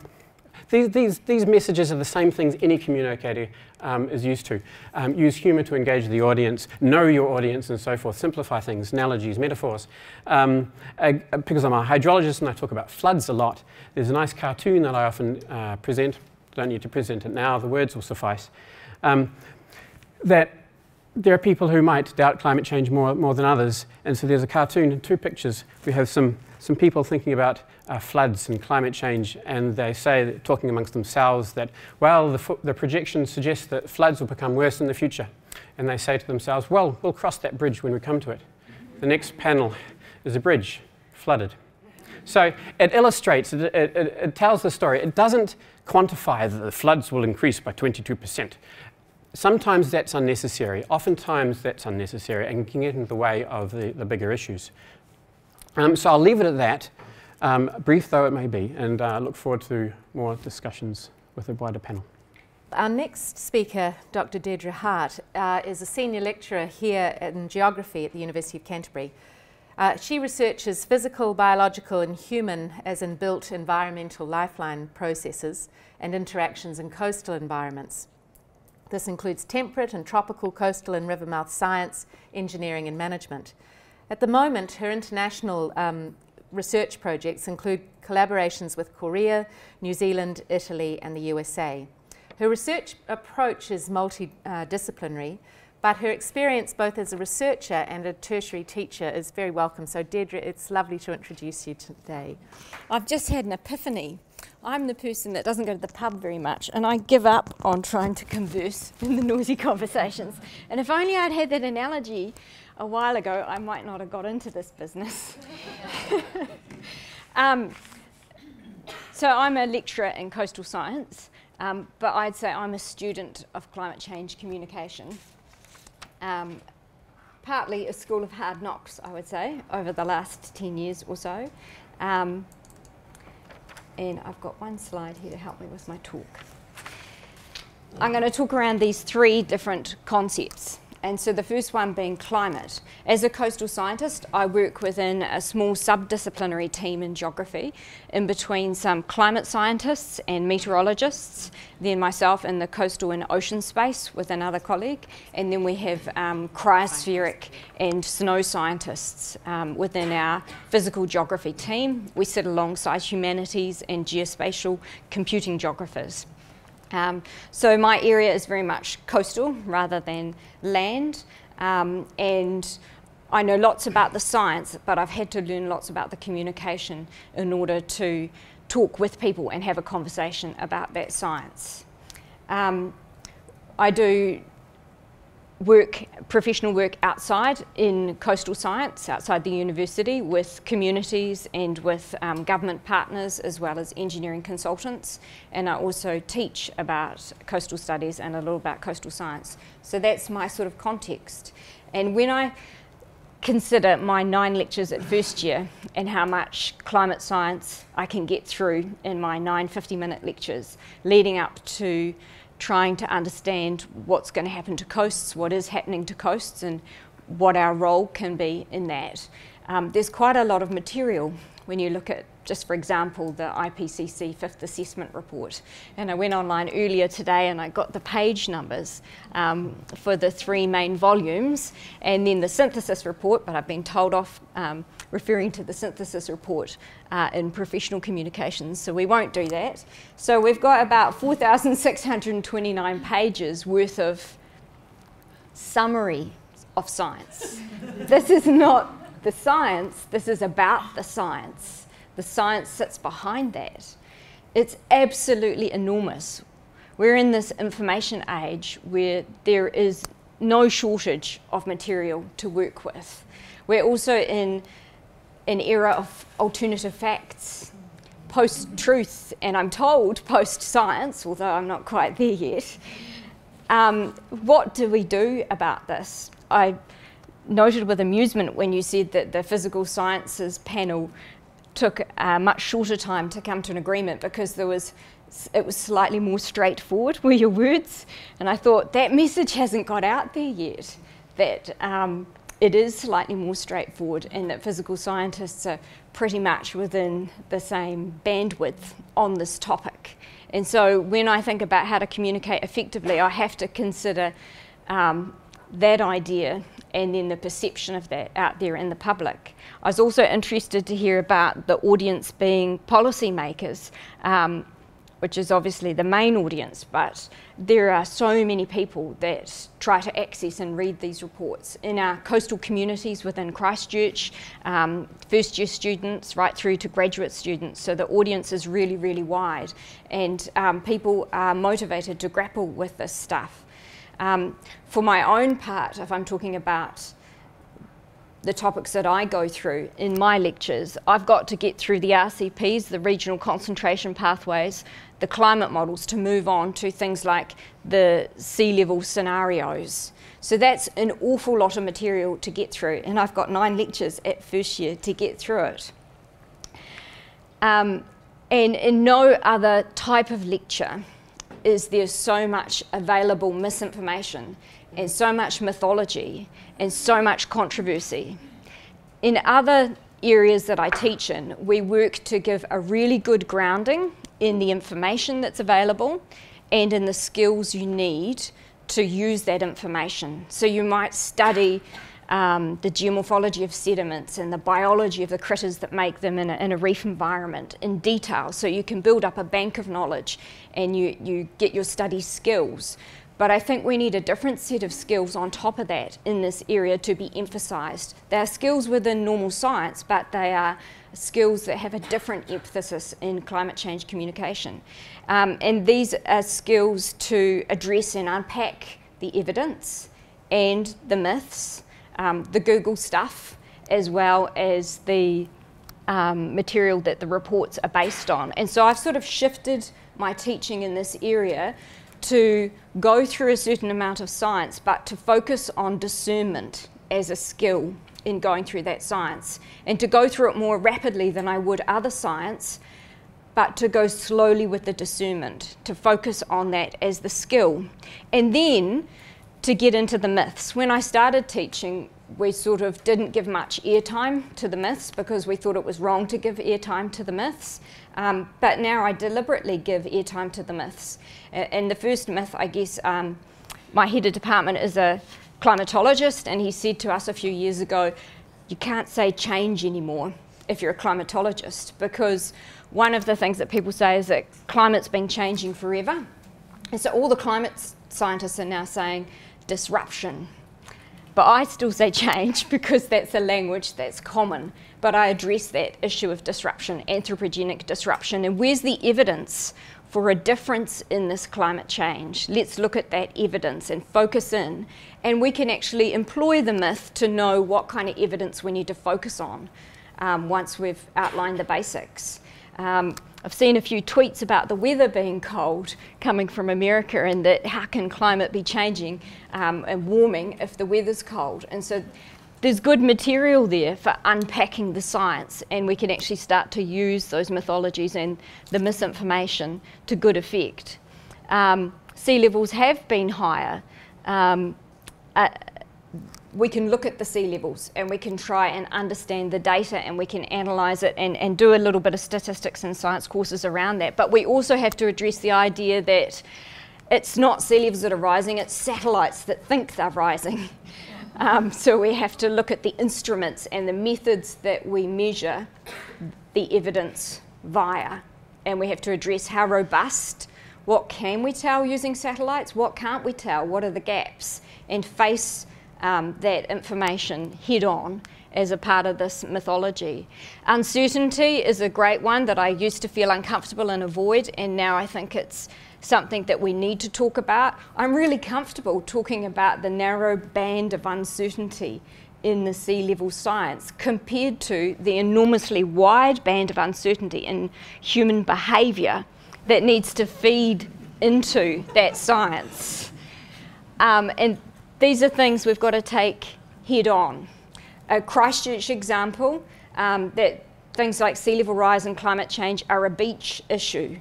These messages are the same things any communicator is used to. Use humour to engage the audience, know your audience and so forth, simplify things, analogies, metaphors. Because I'm a hydrologist and I talk about floods a lot, there's a nice cartoon that I often present. Don't need to present it now, the words will suffice. That there are people who might doubt climate change more than others, and so there's a cartoon and two pictures. We have some people thinking about floods and climate change, and they say, talking amongst themselves, that, well, the projections suggest that floods will become worse in the future. And they say to themselves, well, we'll cross that bridge when we come to it. The next panel is a bridge, flooded. So it illustrates, it tells the story. It doesn't quantify that the floods will increase by 22%. Sometimes that's unnecessary. Oftentimes that's unnecessary and can get in the way of the bigger issues. So I'll leave it at that, brief though it may be, and look forward to more discussions with a wider panel. Our next speaker, Dr. Deirdre Hart, is a senior lecturer here in geography at the University of Canterbury. She researches physical, biological and human, as in built environmental lifeline processes and interactions in coastal environments. This includes temperate and tropical coastal and river mouth science, engineering and management. At the moment, her international research projects include collaborations with Korea, New Zealand, Italy and the USA. Her research approach is multidisciplinary, but her experience both as a researcher and a tertiary teacher is very welcome. So Deirdre, it's lovely to introduce you today. I've just had an epiphany. I'm the person that doesn't go to the pub very much, and I give up on trying to converse in the noisy conversations. And if only I'd had that analogy a while ago, I might not have got into this business. So I'm a lecturer in coastal science, but I'd say I'm a student of climate change communication. Partly a school of hard knocks, I would say, over the last 10 years or so. And I've got one slide here to help me with my talk. I'm going to talk around these three different concepts. And so the first one being climate. As a coastal scientist, I work within a small subdisciplinary team in geography, in between some climate scientists and meteorologists, then myself in the coastal and ocean space with another colleague, and then we have cryospheric and snow scientists within our physical geography team. We sit alongside humanities and geospatial computing geographers. So my area is very much coastal rather than land, and I know lots about the science, but I've had to learn lots about the communication in order to talk with people and have a conversation about that science. I do professional work outside in coastal science, outside the university, with communities and with government partners as well as engineering consultants, and I also teach about coastal studies and a little about coastal science. So that's my sort of context. And when I consider my 9 lectures at first year and how much climate science I can get through in my 9 50-minute lectures, leading up to trying to understand what's going to happen to coasts, what is happening to coasts, and what our role can be in that. There's quite a lot of material when you look at, just for example, the IPCC 5th Assessment Report. And I went online earlier today and I got the page numbers for the 3 main volumes, and then the synthesis report, but I've been told off referring to the synthesis report in professional communications, so we won't do that. So we've got about 4,629 pages worth of summary of science. This is not the science, this is about the science. The science sits behind that. It's absolutely enormous. We're in this information age where there is no shortage of material to work with. We're also in an era of alternative facts, post-truth, and I'm told post-science, although I'm not quite there yet. What do we do about this? I noted with amusement when you said that the physical sciences panel took a much shorter time to come to an agreement because it was slightly more straightforward were your words, and I thought that message hasn't got out there yet, that it is slightly more straightforward and that physical scientists are pretty much within the same bandwidth on this topic. And so when I think about how to communicate effectively, I have to consider that idea and then the perception of that out there in the public. I was also interested to hear about the audience being policymakers, which is obviously the main audience, but there are so many people that try to access and read these reports. In our coastal communities within Christchurch, first year students right through to graduate students, so the audience is really, really wide, and people are motivated to grapple with this stuff. For my own part, if I'm talking about the topics that I go through in my lectures, I've got to get through the RCPs, the regional concentration pathways, the climate models, to move on to things like the sea level scenarios. So that's an awful lot of material to get through, and I've got 9 lectures at first year to get through it. And in no other type of lecture is there so much available misinformation and so much mythology and so much controversy. In other areas that I teach in, we work to give a really good grounding in the information that's available and in the skills you need to use that information. So you might study the geomorphology of sediments and the biology of the critters that make them in a reef environment in detail, so you can build up a bank of knowledge and you get your study skills. But I think we need a different set of skills on top of that in this area to be emphasised. They are skills within normal science, but they are skills that have a different emphasis in climate change communication. And these are skills to address and unpack the evidence and the myths, the Google stuff, as well as the material that the reports are based on. And so I've sort of shifted my teaching in this area to go through a certain amount of science, but to focus on discernment as a skill in going through that science, and to go through it more rapidly than I would other science, but to go slowly with the discernment, to focus on that as the skill. And then to get into the myths. When I started teaching, we sort of didn't give much airtime to the myths because we thought it was wrong to give airtime to the myths. But now I deliberately give airtime to the myths. And the first myth, I guess, my head of department is a climatologist, and he said to us a few years ago, you can't say change anymore if you're a climatologist, because one of the things that people say is that climate's been changing forever. And so all the climate scientists are now saying disruption. But I still say change because that's a language that's common. But I address that issue of disruption, anthropogenic disruption, and where's the evidence for a difference in this climate change? Let's look at that evidence and focus in. And we can actually employ the myth to know what kind of evidence we need to focus on once we've outlined the basics. I've seen a few tweets about the weather being cold coming from America, and that how can climate be changing and warming if the weather's cold? And so there's good material there for unpacking the science, and we can actually start to use those mythologies and the misinformation to good effect. Sea levels have been higher. We can look at the sea levels and we can try and understand the data, and we can analyse it and do a little bit of statistics and science courses around that. But we also have to address the idea that it's not sea levels that are rising, it's satellites that think they're rising. So we have to look at the instruments and the methods that we measure the evidence via. And we have to address how robust, what can we tell using satellites, what can't we tell, what are the gaps, and face that information head on as a part of this mythology. Uncertainty is a great one that I used to feel uncomfortable and avoid, and now I think it's something that we need to talk about. I'm really comfortable talking about the narrow band of uncertainty in the sea level science compared to the enormously wide band of uncertainty in human behaviour that needs to feed into that science. And these are things we've got to take head on. A Christchurch example, that things like sea level rise and climate change are a beach issue.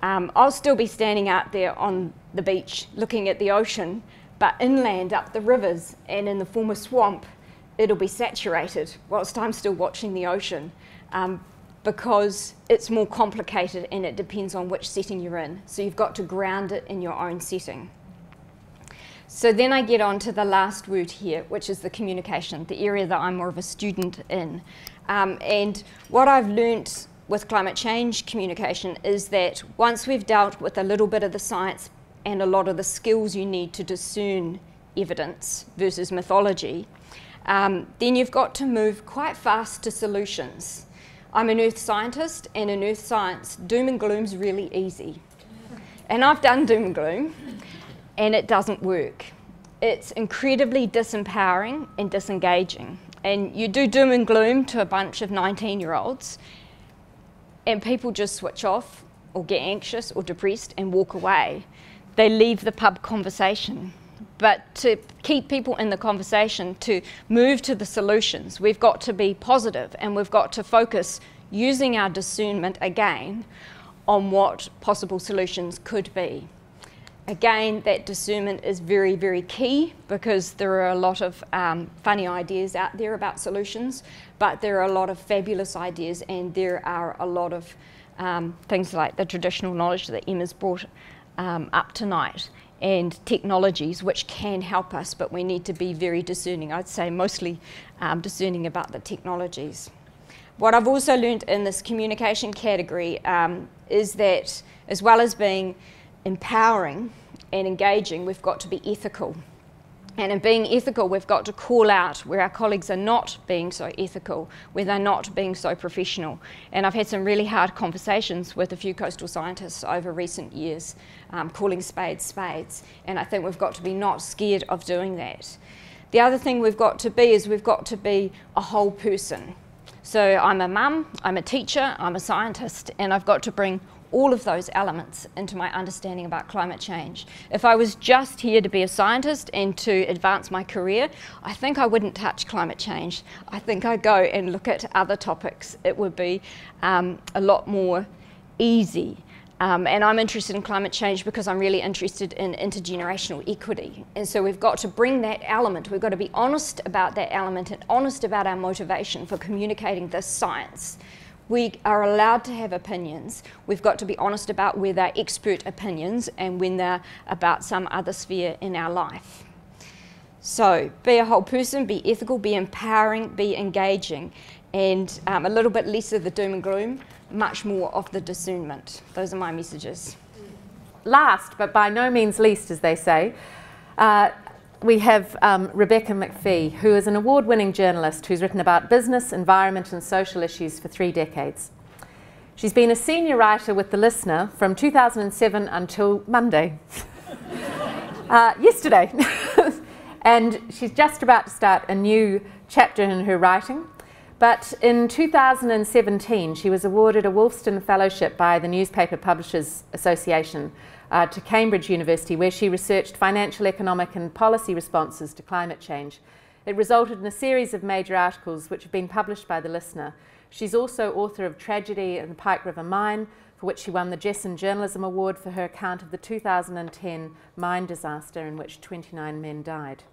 I'll still be standing out there on the beach looking at the ocean, but inland up the rivers and in the former swamp, it'll be saturated whilst I'm still watching the ocean, because it's more complicated and it depends on which setting you're in. So you've got to ground it in your own setting. So then I get on to the last word here, which is the communication, the area that I'm more of a student in. And what I've learnt with climate change communication is that once we've dealt with a little bit of the science and a lot of the skills you need to discern evidence versus mythology, then you've got to move quite fast to solutions. I'm an earth scientist, and in earth science, doom and gloom's really easy. And I've done doom and gloom, and it doesn't work. It's incredibly disempowering and disengaging. And you do doom and gloom to a bunch of 19-year-olds, and people just switch off or get anxious or depressed and walk away. They leave the pub conversation. But to keep people in the conversation, to move to the solutions, we've got to be positive, and we've got to focus using our discernment again on what possible solutions could be. Again, that discernment is very, very key, because there are a lot of funny ideas out there about solutions, but there are a lot of fabulous ideas, and there are a lot of things like the traditional knowledge that Emma's brought up tonight, and technologies which can help us, but we need to be very discerning. I'd say mostly discerning about the technologies. What I've also learned in this communication category is that, as well as being empowering and engaging, we've got to be ethical. And in being ethical, we've got to call out where our colleagues are not being so ethical, where they're not being so professional. And I've had some really hard conversations with a few coastal scientists over recent years, calling spades spades. And I think we've got to be not scared of doing that. The other thing we've got to be is we've got to be a whole person. So I'm a mum, I'm a teacher, I'm a scientist, and I've got to bring all of those elements into my understanding about climate change. If I was just here to be a scientist and to advance my career, I think I wouldn't touch climate change. I think I'd go and look at other topics. It would be a lot more easy. And I'm interested in climate change because I'm really interested in intergenerational equity. And so we've got to bring that element, we've got to be honest about that element and honest about our motivation for communicating this science. We are allowed to have opinions. We've got to be honest about where they're expert opinions and when they're about some other sphere in our life. So be a whole person, be ethical, be empowering, be engaging, and a little bit less of the doom and gloom, much more of the discernment. Those are my messages. Last, but by no means least, as they say, we have Rebecca McPhee, who is an award-winning journalist who's written about business, environment and social issues for 3 decades. She's been a senior writer with The Listener from 2007 until Monday, yesterday. And she's just about to start a new chapter in her writing. But in 2017, she was awarded a Wolfston Fellowship by the Newspaper Publishers Association to Cambridge University, where she researched financial, economic and policy responses to climate change. It resulted in a series of major articles which have been published by the listener. She's also author of Tragedy in the Pike River Mine, for which she won the Jessen Journalism Award for her account of the 2010 mine disaster in which 29 men died.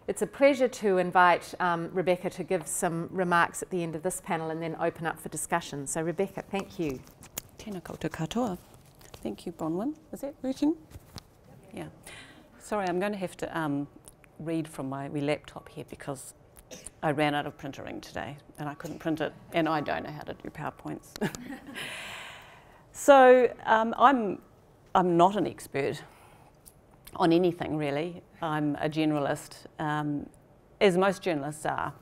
It's a pleasure to invite Rebecca to give some remarks at the end of this panel and then open up for discussion. So Rebecca, thank you. Tēnā koutou katoa. Thank you, Bronwyn. Is that working? Yeah. Sorry, I'm going to have to read from my wee laptop here because I ran out of printer ink today and I couldn't print it, and I don't know how to do PowerPoints. So I'm not an expert on anything really. I'm a generalist, as most journalists are.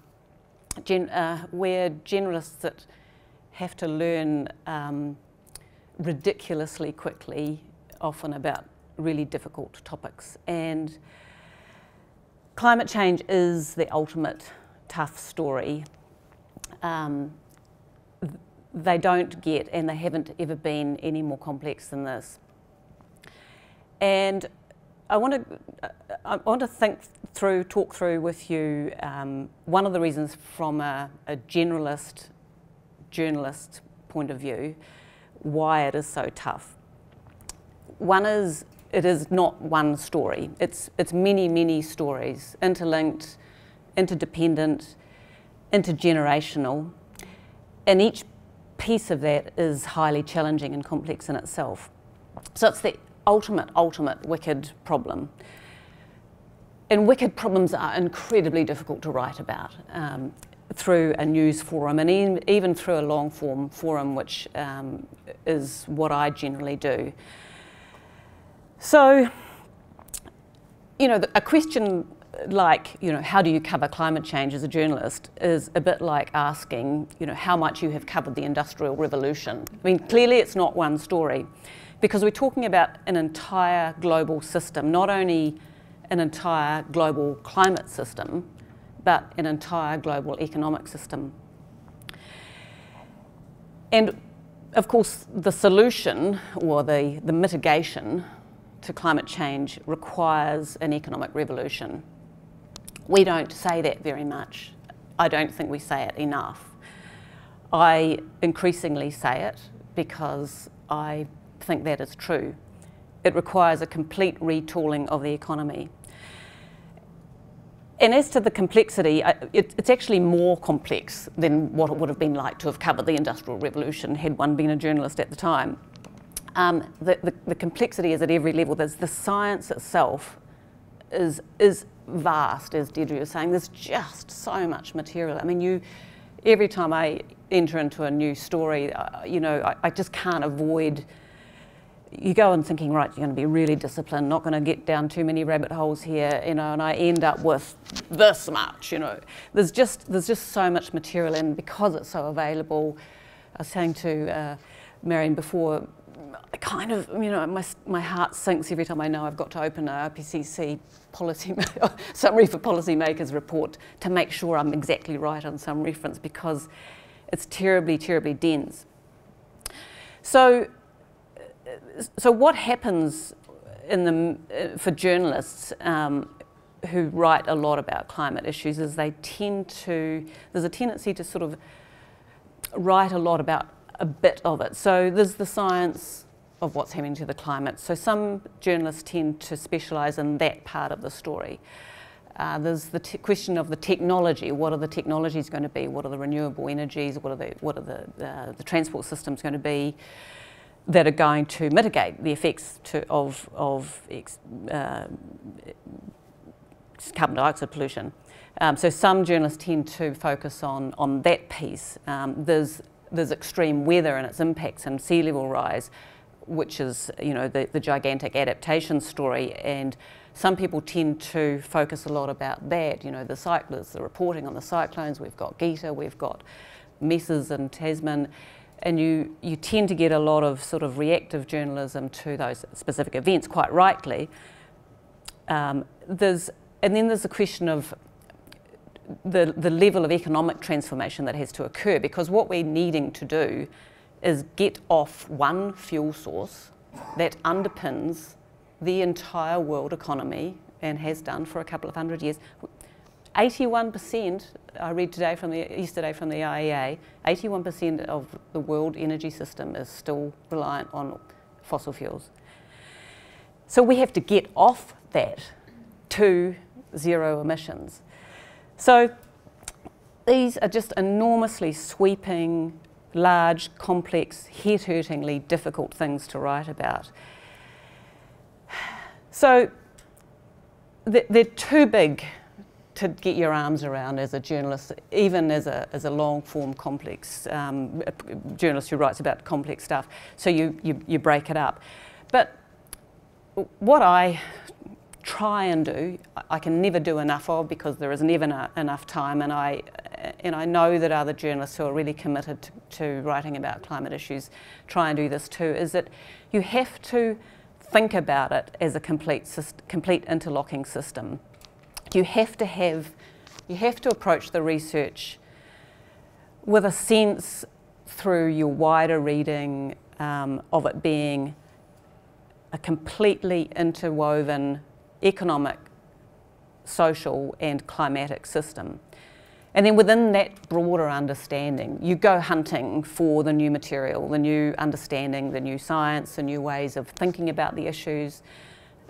We're generalists that have to learn ridiculously quickly, often about really difficult topics. And climate change is the ultimate tough story. They don't get, and they haven't ever been, any more complex than this. And I want to talk through with you one of the reasons from a generalist journalist point of view why it is so tough. One is, it is not one story. It's many, many stories, interlinked, interdependent, intergenerational, and each piece of that is highly challenging and complex in itself. So it's the ultimate wicked problem. And wicked problems are incredibly difficult to write about through a news forum, and even through a long form forum, which is what I generally do. So, you know, a question like, you know, how do you cover climate change as a journalist is a bit like asking, you know, how much you have covered the Industrial Revolution. I mean, clearly it's not one story, because we're talking about an entire global system, not only an entire global climate system, but an entire global economic system. And of course, the solution, or the mitigation to climate change, requires an economic revolution. We don't say that very much. I don't think we say it enough. I increasingly say it because I think that is true. It requires a complete retooling of the economy. And as to the complexity, it's actually more complex than what it would have been like to have covered the Industrial Revolution had one been a journalist at the time. The complexity is at every level. There's the science itself is vast, as Deirdre was saying. There's just so much material. I mean, every time I enter into a new story, you know, I just can't avoid. You go in thinking, right, you're going to be really disciplined, not going to get down too many rabbit holes here, you know, and I end up with this much, you know. There's just so much material, and because it's so available, I was saying to Marion before, I kind of, you know, my heart sinks every time I know I've got to open a IPCC policy summary for policymakers report to make sure I'm exactly right on some reference, because it's terribly, terribly dense. So what happens for journalists who write a lot about climate issues is there's a tendency to sort of write a lot about a bit of it. So there's the science of what's happening to the climate. So some journalists tend to specialise in that part of the story. There's the question of the technology. What are the technologies going to be? What are the renewable energies? What are the transport systems going to be that are going to mitigate the effects of carbon dioxide pollution? So some journalists tend to focus on that piece. There's extreme weather and its impacts and sea level rise, which is, you know, the gigantic adaptation story, and some people tend to focus a lot about that, you know, the reporting on the cyclones. We've got Gita, we've got messes in Tasman, and you tend to get a lot of sort of reactive journalism to those specific events, quite rightly. And then there's the question of the level of economic transformation that has to occur, because what we're needing to do is get off one fuel source that underpins the entire world economy and has done for a couple of hundred years. 81%, I read yesterday from the IEA, 81% of the world energy system is still reliant on fossil fuels. So we have to get off that to zero emissions. So these are just enormously sweeping, large, complex, head-hurtingly difficult things to write about. So they're too big to get your arms around as a journalist, even as a long-form complex journalist who writes about complex stuff. So you break it up. But what I try and do, I can never do enough of because there is never enough time, and I know that other journalists who are really committed to writing about climate issues try and do this too, is that you have to think about it as a complete interlocking system. You have to approach the research with a sense through your wider reading of it being a completely interwoven economic, social and climatic system. And then within that broader understanding, you go hunting for the new material, the new understanding, the new science, the new ways of thinking about the issues,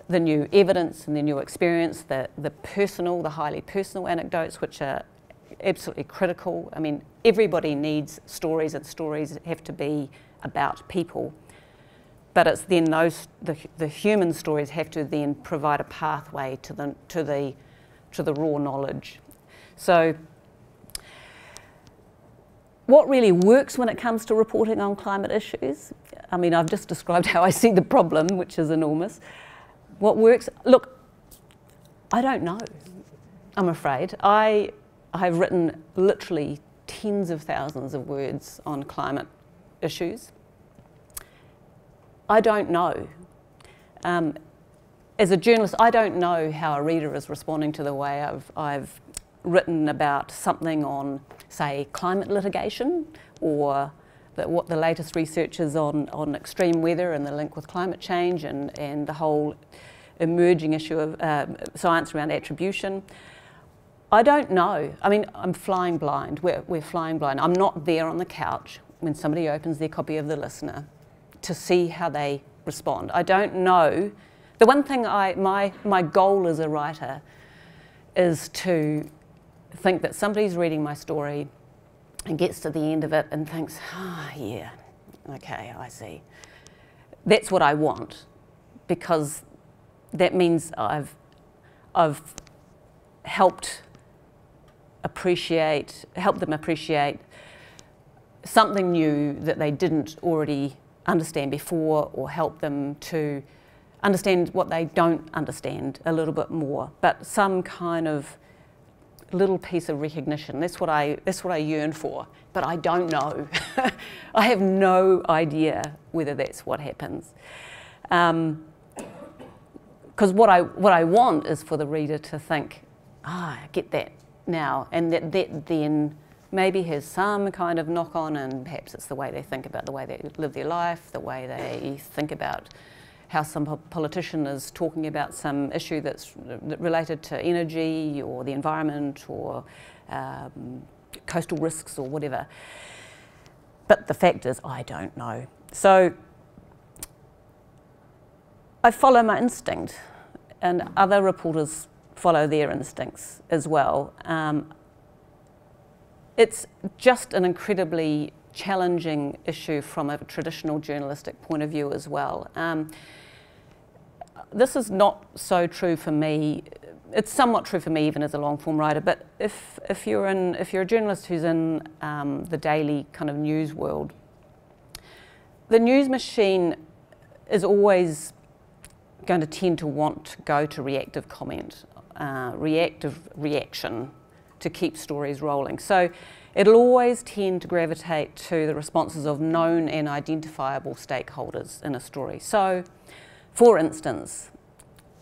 the new evidence and the new experience, the personal, the highly personal anecdotes, which are absolutely critical. I mean, everybody needs stories, and stories have to be about people. But it's then the human stories have to then provide a pathway to the raw knowledge. So what really works when it comes to reporting on climate issues? I mean, I've just described how I see the problem, which is enormous. What works? Look, I don't know, I'm afraid. I have written literally tens of thousands of words on climate issues. I don't know. As a journalist, I don't know how a reader is responding to the way I've written about something on, say, climate litigation, or what the latest research is on extreme weather and the link with climate change, and the whole emerging issue of science around attribution. I don't know. I mean, I'm flying blind. We're flying blind. I'm not there on the couch when somebody opens their copy of The Listener to see how they respond. I don't know. The one thing my goal as a writer is to think that somebody's reading my story and gets to the end of it and thinks, yeah, okay, I see. That's what I want, because that means I've helped them appreciate something new that they didn't already understand before, or help them to understand what they don't understand a little bit more, but some kind of little piece of recognition. That's what I yearn for, but I don't know. I have no idea whether that's what happens. Because what I want is for the reader to think, I get that now, and that then maybe has some kind of knock-on, and perhaps it's the way they think about the way they live their life, the way they think about how some politician is talking about some issue that's related to energy or the environment or coastal risks or whatever. But the fact is, I don't know. So I follow my instinct, and other reporters follow their instincts as well. It's just an incredibly challenging issue from a traditional journalistic point of view as well. This is not so true for me. It's somewhat true for me even as a long-form writer, but if you're a journalist who's in the daily kind of news world, the news machine is always going to tend to want to go to reactive comment, reactive reaction to keep stories rolling. So it'll always tend to gravitate to the responses of known and identifiable stakeholders in a story. So, for instance,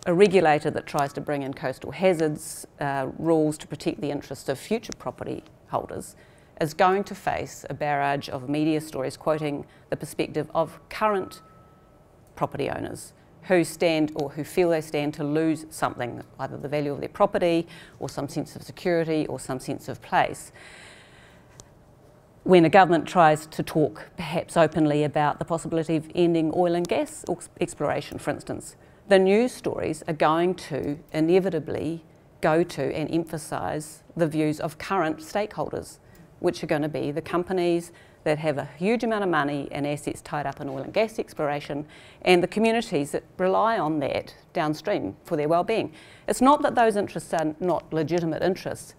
a regulator that tries to bring in coastal hazards rules to protect the interests of future property holders is going to face a barrage of media stories quoting the perspective of current property owners who stand or who feel they stand to lose something, either the value of their property or some sense of security or some sense of place. When a government tries to talk perhaps openly about the possibility of ending oil and gas exploration, for instance, the news stories are going to inevitably go to and emphasise the views of current stakeholders, which are going to be the companies that have a huge amount of money and assets tied up in oil and gas exploration, and the communities that rely on that downstream for their well-being. It's not that those interests are not legitimate interests,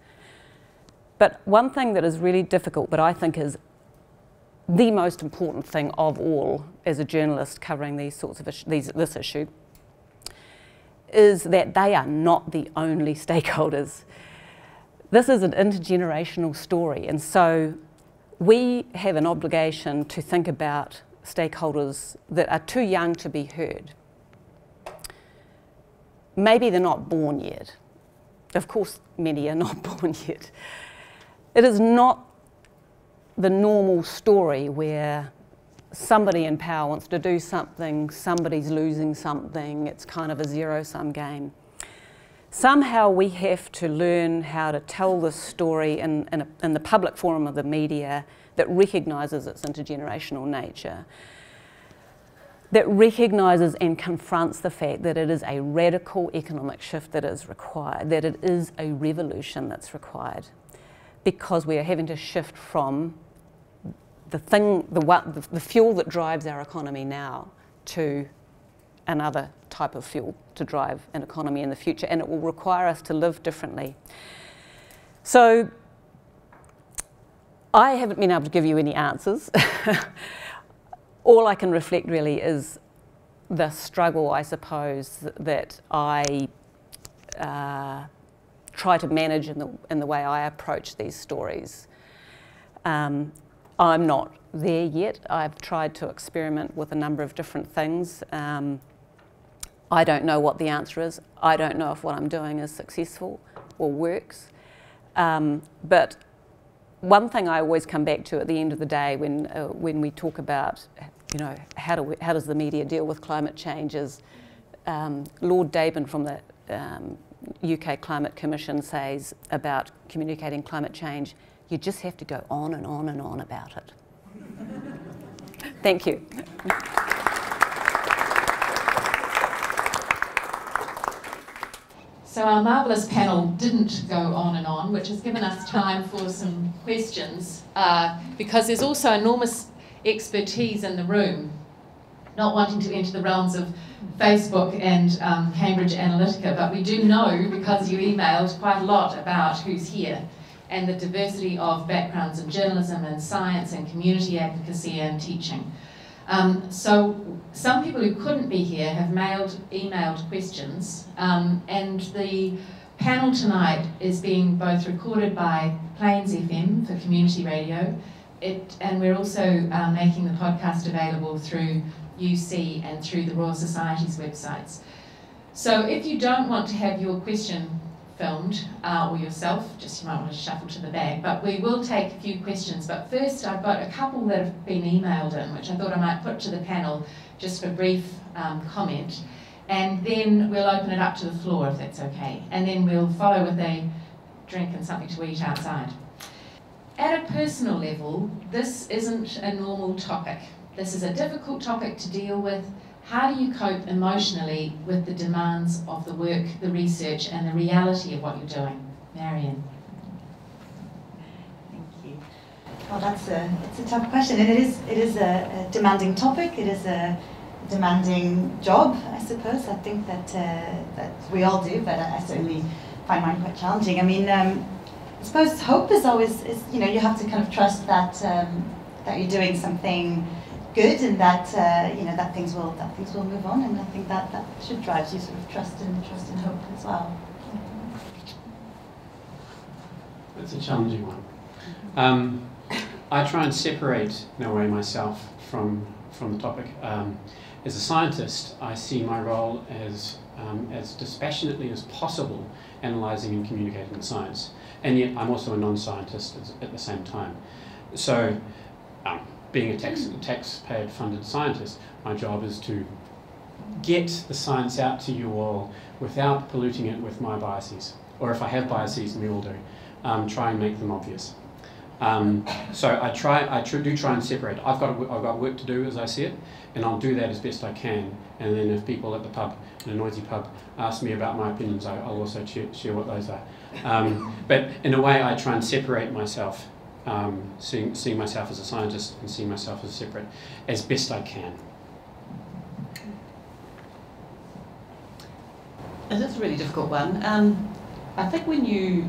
but one thing that is really difficult, but I think is the most important thing of all as a journalist covering these sorts of this issue, is that they are not the only stakeholders. This is an intergenerational story, and so we have an obligation to think about stakeholders that are too young to be heard. Maybe they're not born yet. Of course, many are not born yet. It is not the normal story where somebody in power wants to do something, somebody's losing something, it's kind of a zero-sum game. Somehow we have to learn how to tell this story in the public forum of the media that recognises its intergenerational nature, that recognises and confronts the fact that it is a radical economic shift that is required, that it is a revolution that's required, because we are having to shift from the fuel that drives our economy now to another type of fuel to drive an economy in the future, and it will require us to live differently. So I haven't been able to give you any answers. All I can reflect really is the struggle, I suppose, that I try to manage in the way I approach these stories. I'm not there yet. I've tried to experiment with a number of different things. I don't know what the answer is. I don't know if what I'm doing is successful or works. But one thing I always come back to at the end of the day when we talk about, you know, how does the media deal with climate change is Lord Deirdre from the UK Climate Commission says about communicating climate change, you just have to go on and on and on about it. Thank you. So our marvellous panel didn't go on and on, which has given us time for some questions, because there's also enormous expertise in the room, not wanting to enter the realms of Facebook and Cambridge Analytica, but we do know, because you emailed, quite a lot about who's here and the diversity of backgrounds in journalism and science and community advocacy and teaching. So some people who couldn't be here have emailed questions, and the panel tonight is being both recorded by Plains FM for community radio, and we're also making the podcast available through UC and through the Royal Society's websites. So if you don't want to have your question filmed, or yourself, just you might want to shuffle to the back, but we will take a few questions. But first I've got a couple that have been emailed in, which I thought I might put to the panel just for brief comment, and then we'll open it up to the floor if that's okay, and then we'll follow with a drink and something to eat outside. At a personal level, this isn't a normal topic. This is a difficult topic to deal with. How do you cope emotionally with the demands of the work, the research, and the reality of what you're doing? Marion. Thank you. Well, it's a tough question, and it is a demanding topic. It is a demanding job, I suppose. I think that we all do, but I certainly find mine quite challenging. I mean, I suppose hope is always you know, you have to kind of trust that that you're doing something good, and that you know, that things will move on, and I think that should drive you, sort of trust and hope as well. That's a challenging one. I try and separate in a way myself from the topic. As a scientist, I see my role as dispassionately as possible analysing and communicating science, and yet I'm also a non-scientist at the same time. So. Being a taxpayer-funded scientist, my job is to get the science out to you all without polluting it with my biases. Or if I have biases, and we all do, try and make them obvious. So I do try and separate. I've got work to do as I see it, and I'll do that as best I can. And then if people at the pub, in a noisy pub, ask me about my opinions, I'll also share what those are. But in a way, I try and separate myself, seeing myself as a scientist and seeing myself as separate, as best I can. It is a really difficult one. I think when you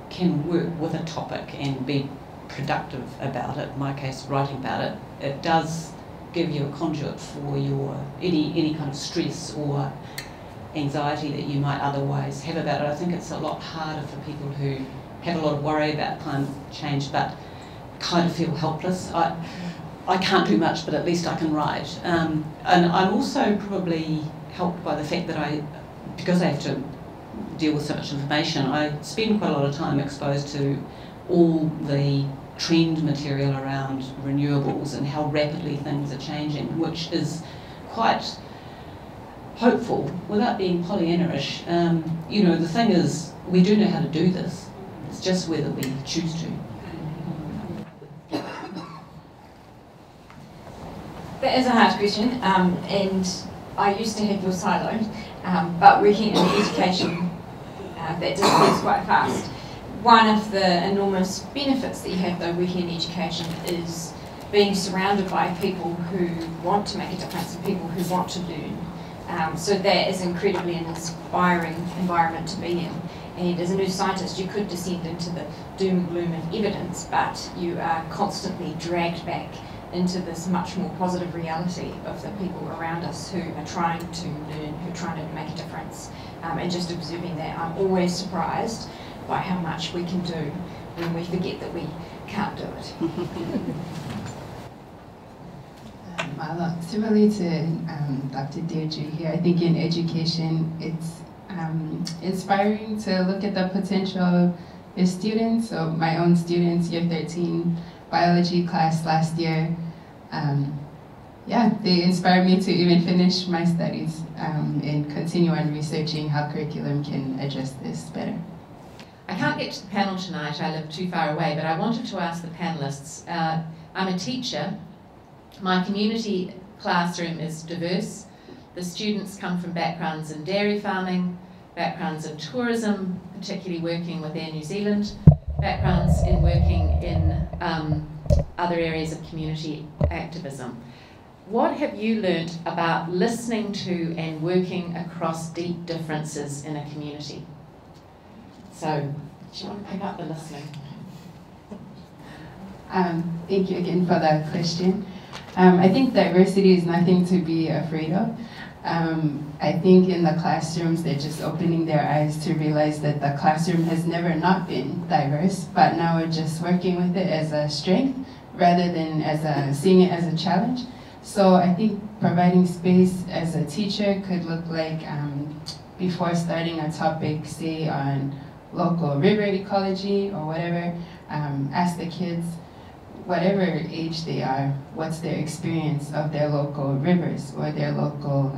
can work with a topic and be productive about it, in my case writing about it, it does give you a conduit for your any kind of stress or anxiety that you might otherwise have about it. I think it's a lot harder for people who have a lot of worry about climate change but kind of feel helpless. I can't do much, but at least I can write. And I'm also probably helped by the fact that because I have to deal with so much information, I spend quite a lot of time exposed to all the trend material around renewables and how rapidly things are changing, which is quite hopeful without being Pollyanna-ish. You know, the thing is, we do know how to do this. It's just whether we choose to. That is a hard question, and I used to have your silo, but working in education, that disappears quite fast. One of the enormous benefits that you have though working in education is being surrounded by people who want to make a difference and people who want to learn. So that is incredibly an inspiring environment to be in. And as a new scientist, you could descend into the doom and gloom of evidence, but you are constantly dragged back into this much more positive reality of the people around us who are trying to learn, who are trying to make a difference. And just observing that, I'm always surprised by how much we can do when we forget that we can't do it. Similarly to Dr. Deirdre here, I think in education it's inspiring to look at the potential of your students. So my own students, year 13 biology class last year, they inspired me to even finish my studies and continue on researching how curriculum can address this better. I can't get to the panel tonight, I live too far away, but I wanted to ask the panellists. I'm a teacher. My community classroom is diverse. The students come from backgrounds in dairy farming, backgrounds in tourism, particularly working with Air New Zealand, backgrounds in working in other areas of community activism. What have you learnt about listening to and working across deep differences in a community? So, do you want to pick up the listening? Thank you again for that question. I think diversity is nothing to be afraid of. I think in the classrooms they're just opening their eyes to realize that the classroom has never not been diverse, but now we're just working with it as a strength rather than seeing it as a challenge. So I think providing space as a teacher could look like before starting a topic, say on local river ecology or whatever, ask the kids, whatever age they are, what's their experience of their local rivers or their local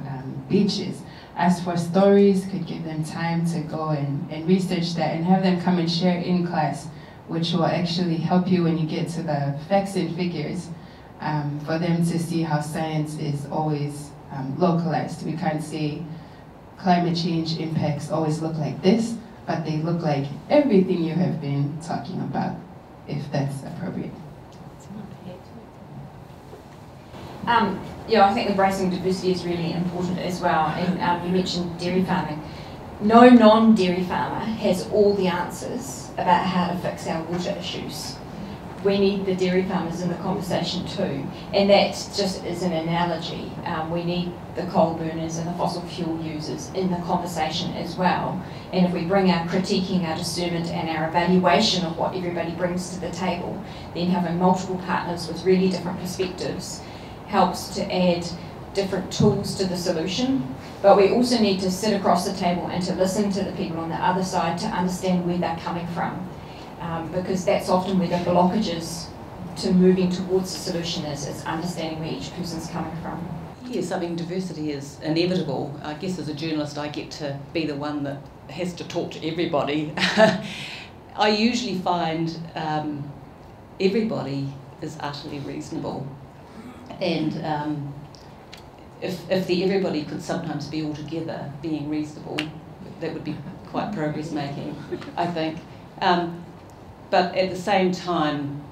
beaches. Ask for stories, could give them time to go and research that and have them come and share in class, which will actually help you when you get to the facts and figures, for them to see how science is always localized. We can't say climate change impacts always look like this, but they look like everything you have been talking about, if that's appropriate. I think embracing diversity is really important as well. And you mentioned dairy farming. No non-dairy farmer has all the answers about how to fix our water issues. We need the dairy farmers in the conversation too. And that just is an analogy. We need the coal burners and the fossil fuel users in the conversation as well. And if we bring our critiquing, our discernment and our evaluation of what everybody brings to the table, then having multiple partners with really different perspectives helps to add different tools to the solution. But we also need to sit across the table and to listen to the people on the other side to understand where they're coming from. Because that's often where the blockages to moving towards the solution is understanding where each person's coming from. Yes, I mean, diversity is inevitable. I guess as a journalist I get to be the one that has to talk to everybody. I usually find everybody is utterly reasonable, and if the everybody could sometimes be all together being reasonable, that would be quite progress making, I think. But at the same time,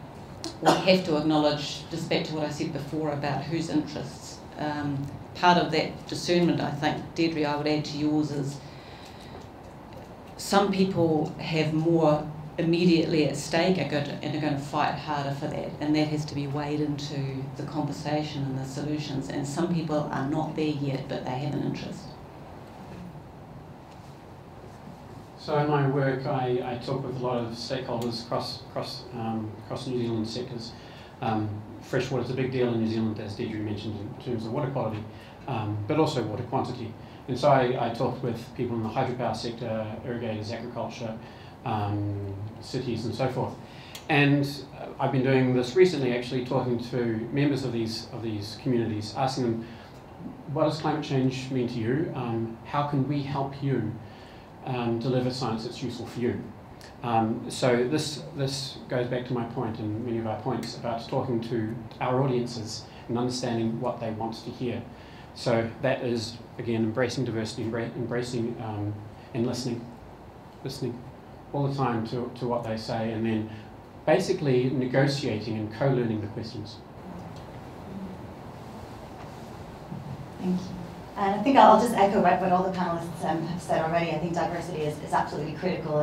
we have to acknowledge, just back to what I said before about whose interests, part of that discernment, I think, Deirdre, I would add to yours, is some people have more immediately at stake and are going to fight harder for that, and that has to be weighed into the conversation and the solutions, and some people are not there yet but they have an interest. So in my work I talk with a lot of stakeholders across New Zealand sectors. Freshwater is a big deal in New Zealand, as Deirdre mentioned, in terms of water quality, but also water quantity. And so I talked with people in the hydropower sector, irrigators, agriculture, cities and so forth. And I've been doing this recently, actually talking to members of these communities, asking them, what does climate change mean to you? How can we help you deliver science that's useful for you? So this goes back to my point and many of our points about talking to our audiences and understanding what they want to hear. So that is, again, embracing diversity, embracing and listening all the time to what they say, and then basically negotiating and co-learning the questions. Thank you. And I think I'll just echo what all the panelists have said already. I think diversity is absolutely critical,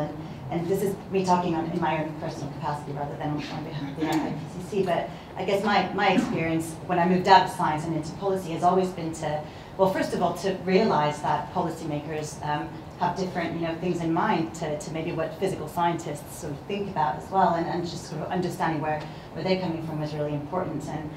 and this is me talking in my own personal capacity rather than on behalf of the IPCC. But I guess my experience when I moved out of science and into policy has always been to, well, first of all, to realize that policymakers have different things in mind to maybe what physical scientists sort of think about as well, and just sort of understanding where they're coming from was really important. And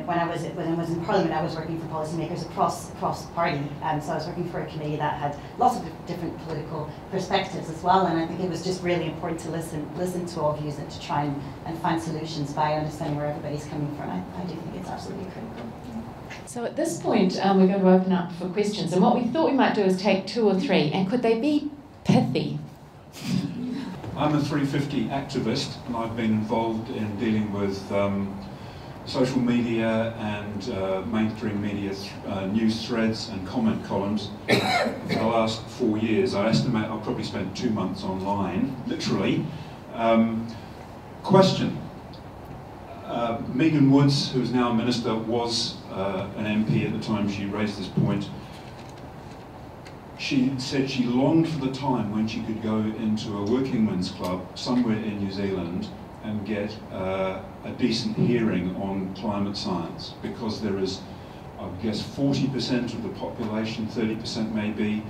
when I was in Parliament, I was working for policymakers across party, so I was working for a committee that had lots of different political perspectives as well, and I think it was just really important to listen to all views and to try and find solutions by understanding where everybody's coming from. I do think it's absolutely critical. So at this point, we're going to open up for questions, and what we thought we might do is take 2 or 3, and could they be pithy? I'm a 350 activist, and I've been involved in dealing with social media and mainstream media news threads and comment columns for the last 4 years. I estimate I've probably spent 2 months online, literally. Question. Megan Woods, who is now a minister, was an MP at the time she raised this point. She said she longed for the time when she could go into a working men's club somewhere in New Zealand and get a decent hearing on climate science, because there is, I guess, 40% of the population, 30% maybe,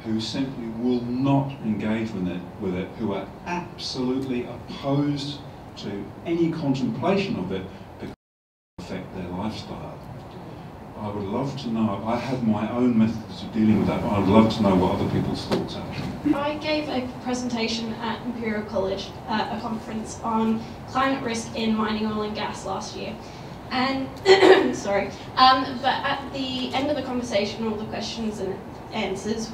who simply will not engage with it, who are absolutely opposed to any contemplation of it because it will affect their lifestyle. I would love to know, I have my own methods of dealing with that, but I would love to know what other people's thoughts are. I gave a presentation at Imperial College at a conference on climate risk in mining, oil and gas last year. And, sorry, but at the end of the conversation, all the questions and answers,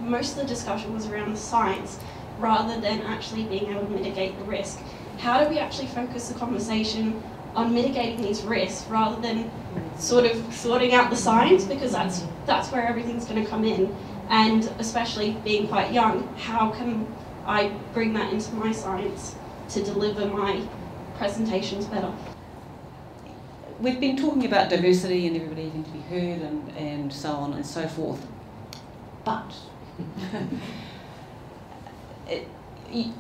most of the discussion was around the science rather than actually being able to mitigate the risk. How do we actually focus the conversation on mitigating these risks rather than sort of sorting out the science, because that's where everything's going to come in, and especially being quite young, how can I bring that into my science to deliver my presentations better? We've been talking about diversity and everybody needing to be heard and so on and so forth, but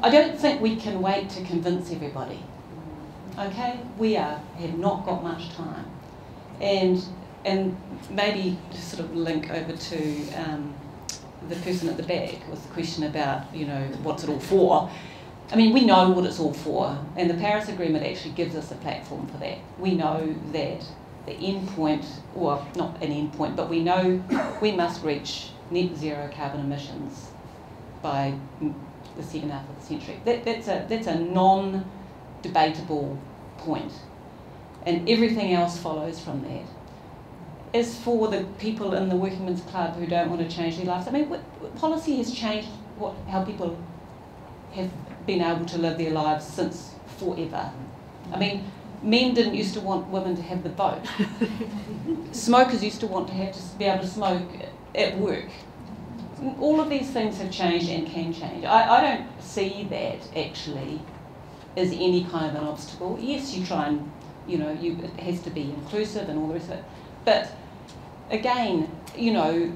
I don't think we can wait to convince everybody. Okay, we have not got much time, and maybe to sort of link over to the person at the back with the question about what's it all for. I mean, we know what it's all for, and the Paris Agreement actually gives us a platform for that. We know that the end point, well, not an end point, but we know we must reach net zero carbon emissions by the second half of the century. That's a non-debatable point, and everything else follows from that. as for the people in the Working Men's Club who don't want to change their lives, I mean, what policy has changed how people have been able to live their lives since forever? I mean, men didn't used to want women to have the vote. Smokers used to want to be able to smoke at work. All of these things have changed and can change. I don't see that actually as any kind of an obstacle. Yes, you try and, you know, it has to be inclusive and all the rest of it. But again, you know,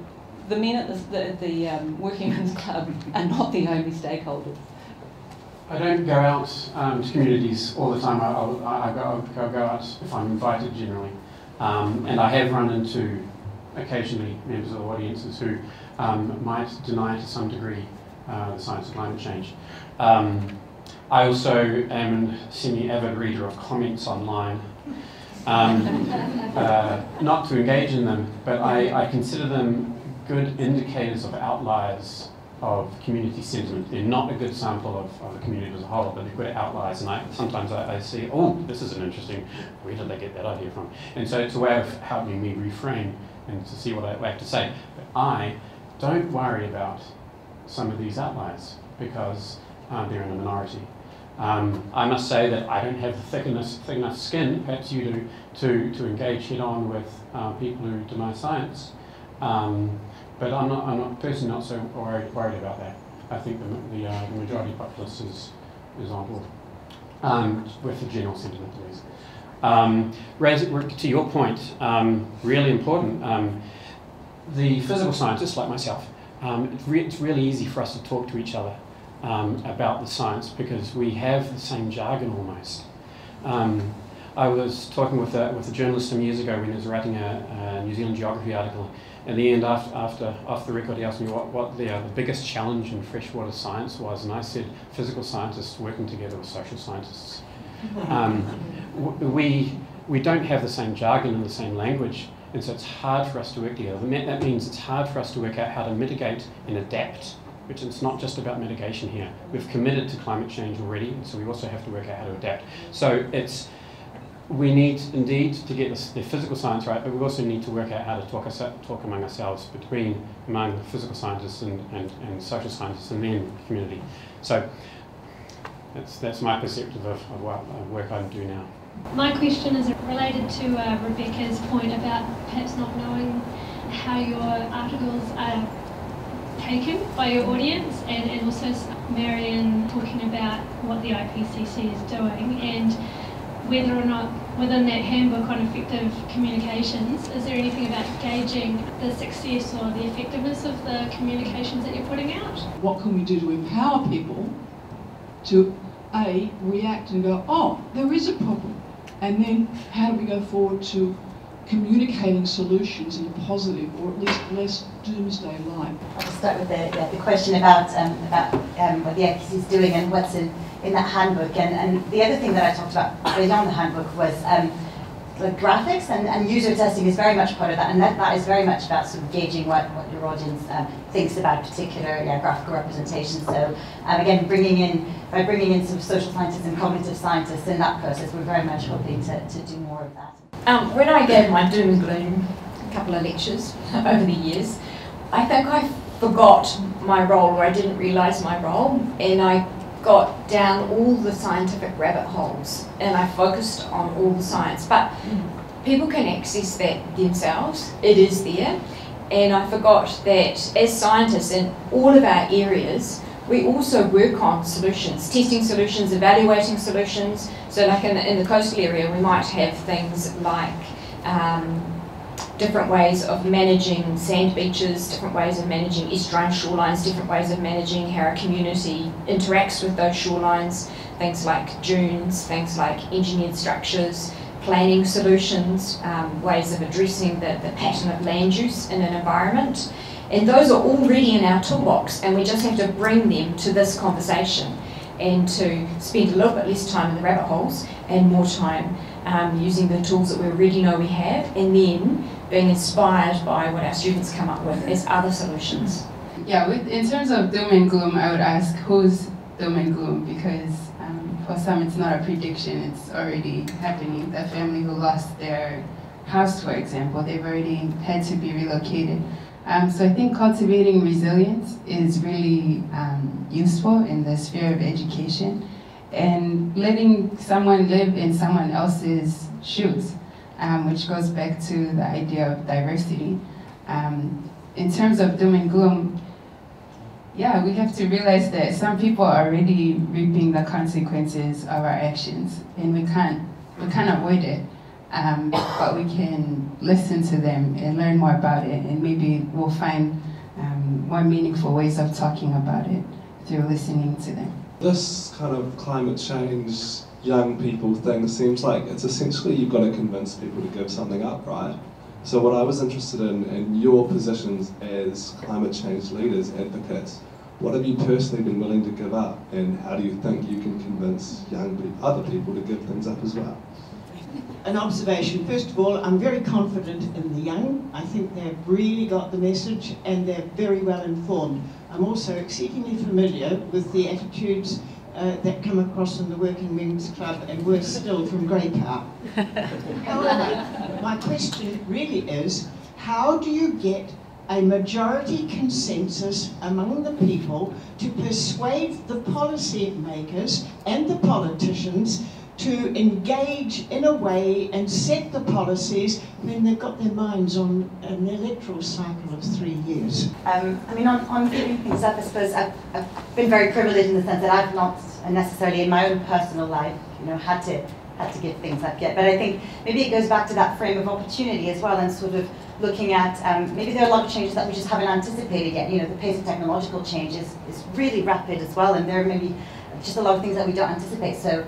the men at the Working Men's Club are not the only stakeholders. I don't go out to communities all the time. I'll go out if I'm invited generally. And I have run into occasionally members of the audiences who might deny to some degree the science of climate change. I also am a semi-avid reader of comments online. Not to engage in them, but I consider them good indicators of outliers of community sentiment. They're not a good sample of the community as a whole, but they're good outliers. And sometimes I see, oh, this is an interesting, where did they get that idea from? And so it's a way of helping me reframe and to see what I have to say. But I don't worry about some of these outliers because they're in a minority. I must say that I don't have the thick enough skin, perhaps you do, to engage head on with people who deny science. But I'm not personally not so worried about that. I think the majority populace is on board with the general sentiment at least. To your point, really important. The physical scientists like myself, it's really easy for us to talk to each other about the science because we have the same jargon almost. I was talking with a journalist some years ago when he was writing a New Zealand geography article. In the end, after the record, he asked me what the biggest challenge in freshwater science was, and I said physical scientists working together with social scientists. We don't have the same jargon and the same language, and so it's hard for us to work together. That means it's hard for us to work out how to mitigate and adapt, which it's not just about mitigation here. We've committed to climate change already, and so we also have to work out how to adapt. So we need indeed to get the physical science right, but we also need to work out how to talk among ourselves, among the physical scientists and social scientists and then the community. So that's my perspective of what work I do now. My question is related to Rebecca's point about perhaps not knowing how your articles are taken by your audience, and also Marion talking about what the IPCC is doing, and whether or not within that handbook on effective communications, is there anything about gauging the success or the effectiveness of the communications that you're putting out? What can we do to empower people to A, react and go, oh, there is a problem, and then how do we go forward to communicating solutions in a positive or at least less doomsday light? I'll just start with the question about what the IPCC is doing and what's in that handbook. And the other thing that I talked about beyond the handbook was like graphics, and user testing is very much part of that, and that is very much about sort of gauging what your audience thinks about particular graphical representation. So again, bringing in some social scientists and cognitive scientists in that process, we're very much hoping to do more of that. When I gave my doom and gloom a couple of lectures over the years, I think I forgot my role, or I didn't realise my role, and I got down all the scientific rabbit holes and I focused on all the science. But people can access that themselves, it is there, and I forgot that as scientists in all of our areas, we also work on solutions, testing solutions, evaluating solutions. So like in the coastal area, we might have things like different ways of managing sand beaches, different ways of managing estuarine shorelines, different ways of managing how our community interacts with those shorelines, things like dunes, things like engineered structures, planning solutions, ways of addressing the pattern of land use in an environment. And those are already in our toolbox, and we just have to bring them to this conversation and to spend a little bit less time in the rabbit holes and more time using the tools that we already know we have, and then being inspired by what our students come up with as other solutions. Yeah, in terms of doom and gloom, I would ask who's doom and gloom, because for some it's not a prediction, it's already happening. The family who lost their house, for example. They've already had to be relocated. So I think cultivating resilience is really useful in the sphere of education, and letting someone live in someone else's shoes, which goes back to the idea of diversity. In terms of doom and gloom, yeah, we have to realize that some people are already reaping the consequences of our actions, and we can't avoid it. But we can listen to them and learn more about it, and maybe we'll find more meaningful ways of talking about it through listening to them. This kind of climate change, young people thing seems like it's essentially you've got to convince people to give something up, right? So what I was interested in your positions as climate change leaders, advocates, what have you personally been willing to give up, and how do you think you can convince young people, other people to give things up as well? An observation. First of all, I'm very confident in the young. I think they've really got the message and they're very well informed. I'm also exceedingly familiar with the attitudes that come across in the Working Men's Club, and worse still from Grey Car. However, my question really is, how do you get a majority consensus among the people to persuade the policy makers and the politicians to engage in a way and set the policies when they've got their minds on an electoral cycle of 3 years? I mean, on giving things up, I suppose I've been very privileged in the sense that I've not necessarily in my own personal life, had to give things up yet. But I think maybe it goes back to that frame of opportunity as well, and sort of looking at maybe there are a lot of changes that we just haven't anticipated yet. The pace of technological change is really rapid as well, and there are maybe just a lot of things that we don't anticipate. So,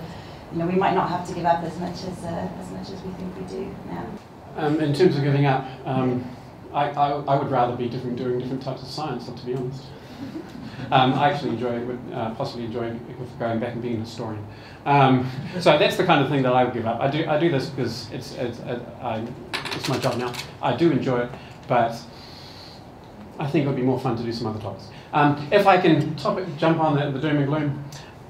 we might not have to give up as much as we think we do now. In terms of giving up, I would rather be doing different types of science, to be honest. I actually possibly enjoy going back and being a historian. So that's the kind of thing that I would give up. I do this because it's my job now. I do enjoy it, but I think it would be more fun to do some other topics. If I can jump on the doom and gloom.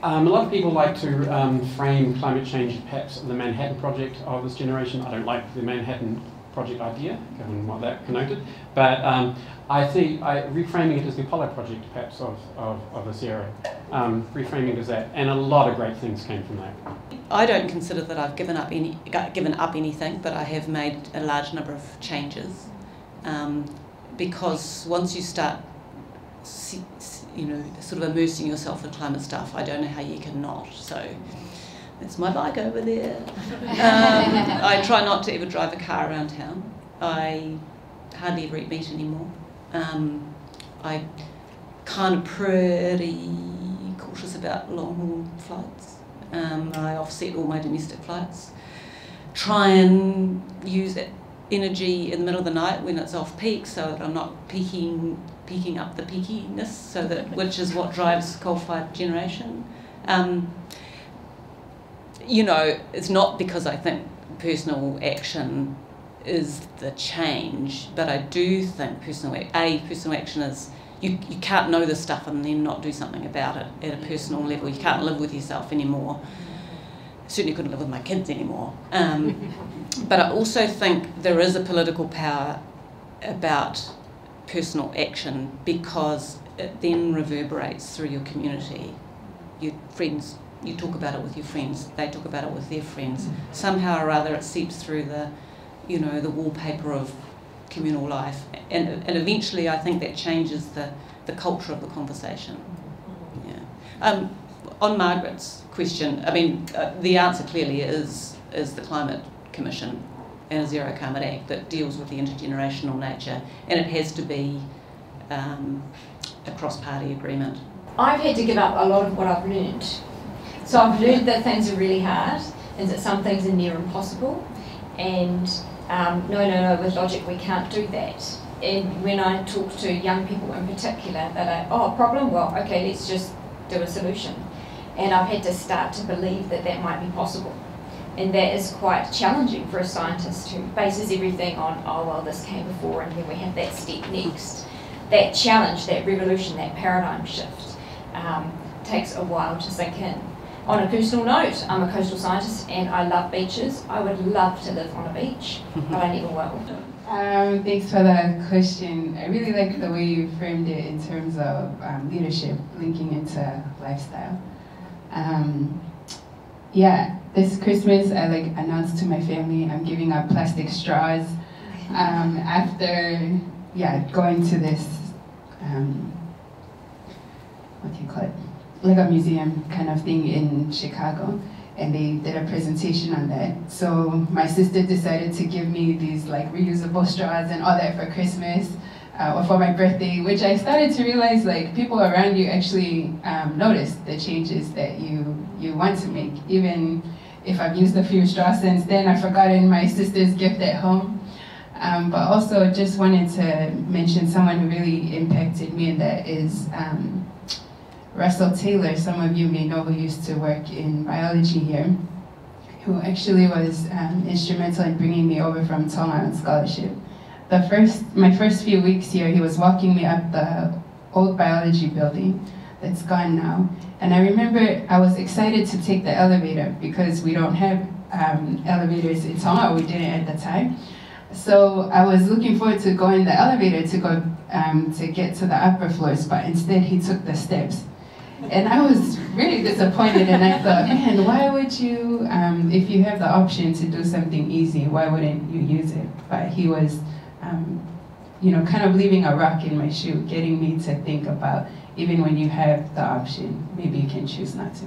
A lot of people like to frame climate change perhaps the Manhattan Project of this generation. I don't like the Manhattan Project idea, given what that connoted, but I think reframing it as the Apollo Project perhaps of this era. Reframing it as that, and a lot of great things came from that. I don't consider that I've given up anything, but I have made a large number of changes, because once you start sort of immersing yourself in climate stuff, I don't know how you can not. So that's my bike over there. I try not to ever drive a car around town. I hardly ever eat meat anymore. I kind of pretty cautious about long haul flights. I offset all my domestic flights. Try and use that energy in the middle of the night when it's off peak, so that I'm not peaking up the peakiness, which is what drives coal-fired generation. It's not because I think personal action is the change, but I do think personal action is you can't know this stuff and then not do something about it at a personal level. You can't live with yourself anymore. Certainly couldn't live with my kids anymore. But I also think there is a political power about personal action, because it then reverberates through your community. Your friends, you talk about it with your friends, they talk about it with their friends. Somehow or other it seeps through the wallpaper of communal life, and eventually I think that changes the culture of the conversation. Yeah. On Margaret's question, I mean, the answer clearly is the Climate Commission and a Zero Climate Act that deals with the intergenerational nature, and it has to be a cross-party agreement. I've had to give up a lot of what I've learned. So I've learned that things are really hard, and that some things are near impossible, and no, with logic we can't do that. And when I talk to young people in particular, they're like, oh, problem? Well, okay, let's just do a solution. And I've had to start to believe that that might be possible. And that is quite challenging for a scientist who bases everything on, oh, well, this came before and then we have that step next. That challenge, that revolution, that paradigm shift takes a while to sink in. On a personal note, I'm a coastal scientist and I love beaches. I would love to live on a beach, but I never will. Thanks for the question. I really like the way you framed it in terms of leadership linking into lifestyle. Yeah, this Christmas I announced to my family I'm giving up plastic straws after going to this what do you call it? Like a museum kind of thing in Chicago, and they did a presentation on that. So my sister decided to give me these reusable straws and all that for Christmas or for my birthday, which I started to realize people around you actually notice the changes that you want to make. Even if I've used a few straws since then, I've forgotten my sister's gift at home. But also just wanted to mention someone who really impacted me, and that is Russell Taylor. Some of you may know, who used to work in biology here, who actually was instrumental in bringing me over from Tonga on scholarship. My first few weeks here, he was walking me up the old biology building that's gone now. And I remember I was excited to take the elevator because we don't have elevators in Tonga, we didn't at the time. So I was looking forward to going the elevator to go to get to the upper floors, but instead he took the steps. And I was really disappointed, and I thought, man, why would you, if you have the option to do something easy, why wouldn't you use it? But he was, kind of leaving a rock in my shoe, getting me to think about, even when you have the option, maybe you can choose not to.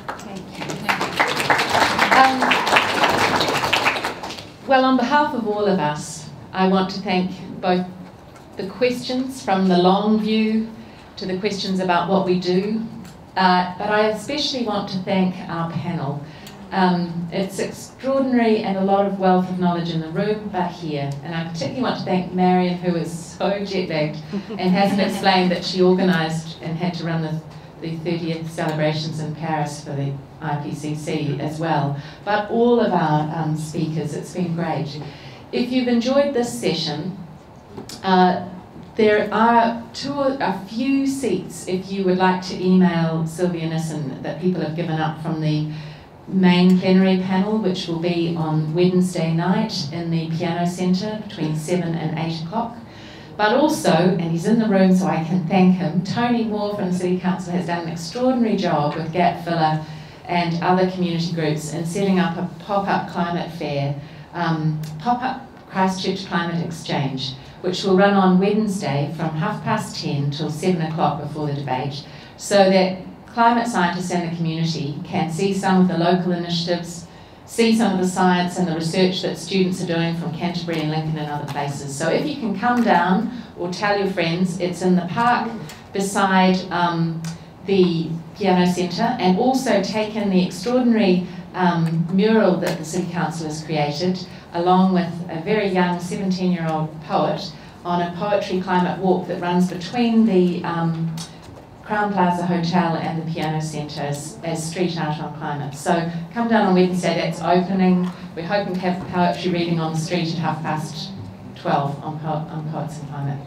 Thank you. Well, on behalf of all of us, I want to thank both the questions from the long view to the questions about what we do, but I especially want to thank our panel. It's extraordinary and a lot of wealth of knowledge in the room, but here. And I particularly want to thank Marion, who is so jet-lagged and hasn't explained that she organised and had to run the 30th celebrations in Paris for the IPCC as well. But all of our speakers, it's been great. If you've enjoyed this session, there are a few seats if you would like to email Sylvia Nissen that people have given up from the main plenary panel, which will be on Wednesday night in the Piano Centre between 7 and 8 o'clock. But also, and he's in the room so I can thank him, Tony Moore from the City Council has done an extraordinary job with Gap Filler and other community groups in setting up a pop-up climate fair, pop-up Christchurch Climate Exchange, which will run on Wednesday from 10:30 till 7 o'clock before the debate, so that climate scientists and the community can see some of the local initiatives, see some of the science and the research that students are doing from Canterbury and Lincoln and other places. So if you can come down or tell your friends, it's in the park beside the Piano Centre, and also take in the extraordinary mural that the City Council has created, along with a very young 17-year-old poet, on a poetry climate walk that runs between the Crown Plaza Hotel and the Piano Centre as street art on climate. So come down on Wednesday, that's opening. We're hoping to have poetry reading on the street at 12:30 on Poets and Climate.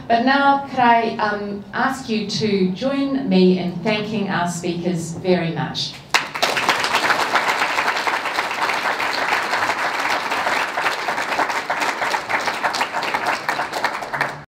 But now could I ask you to join me in thanking our speakers very much.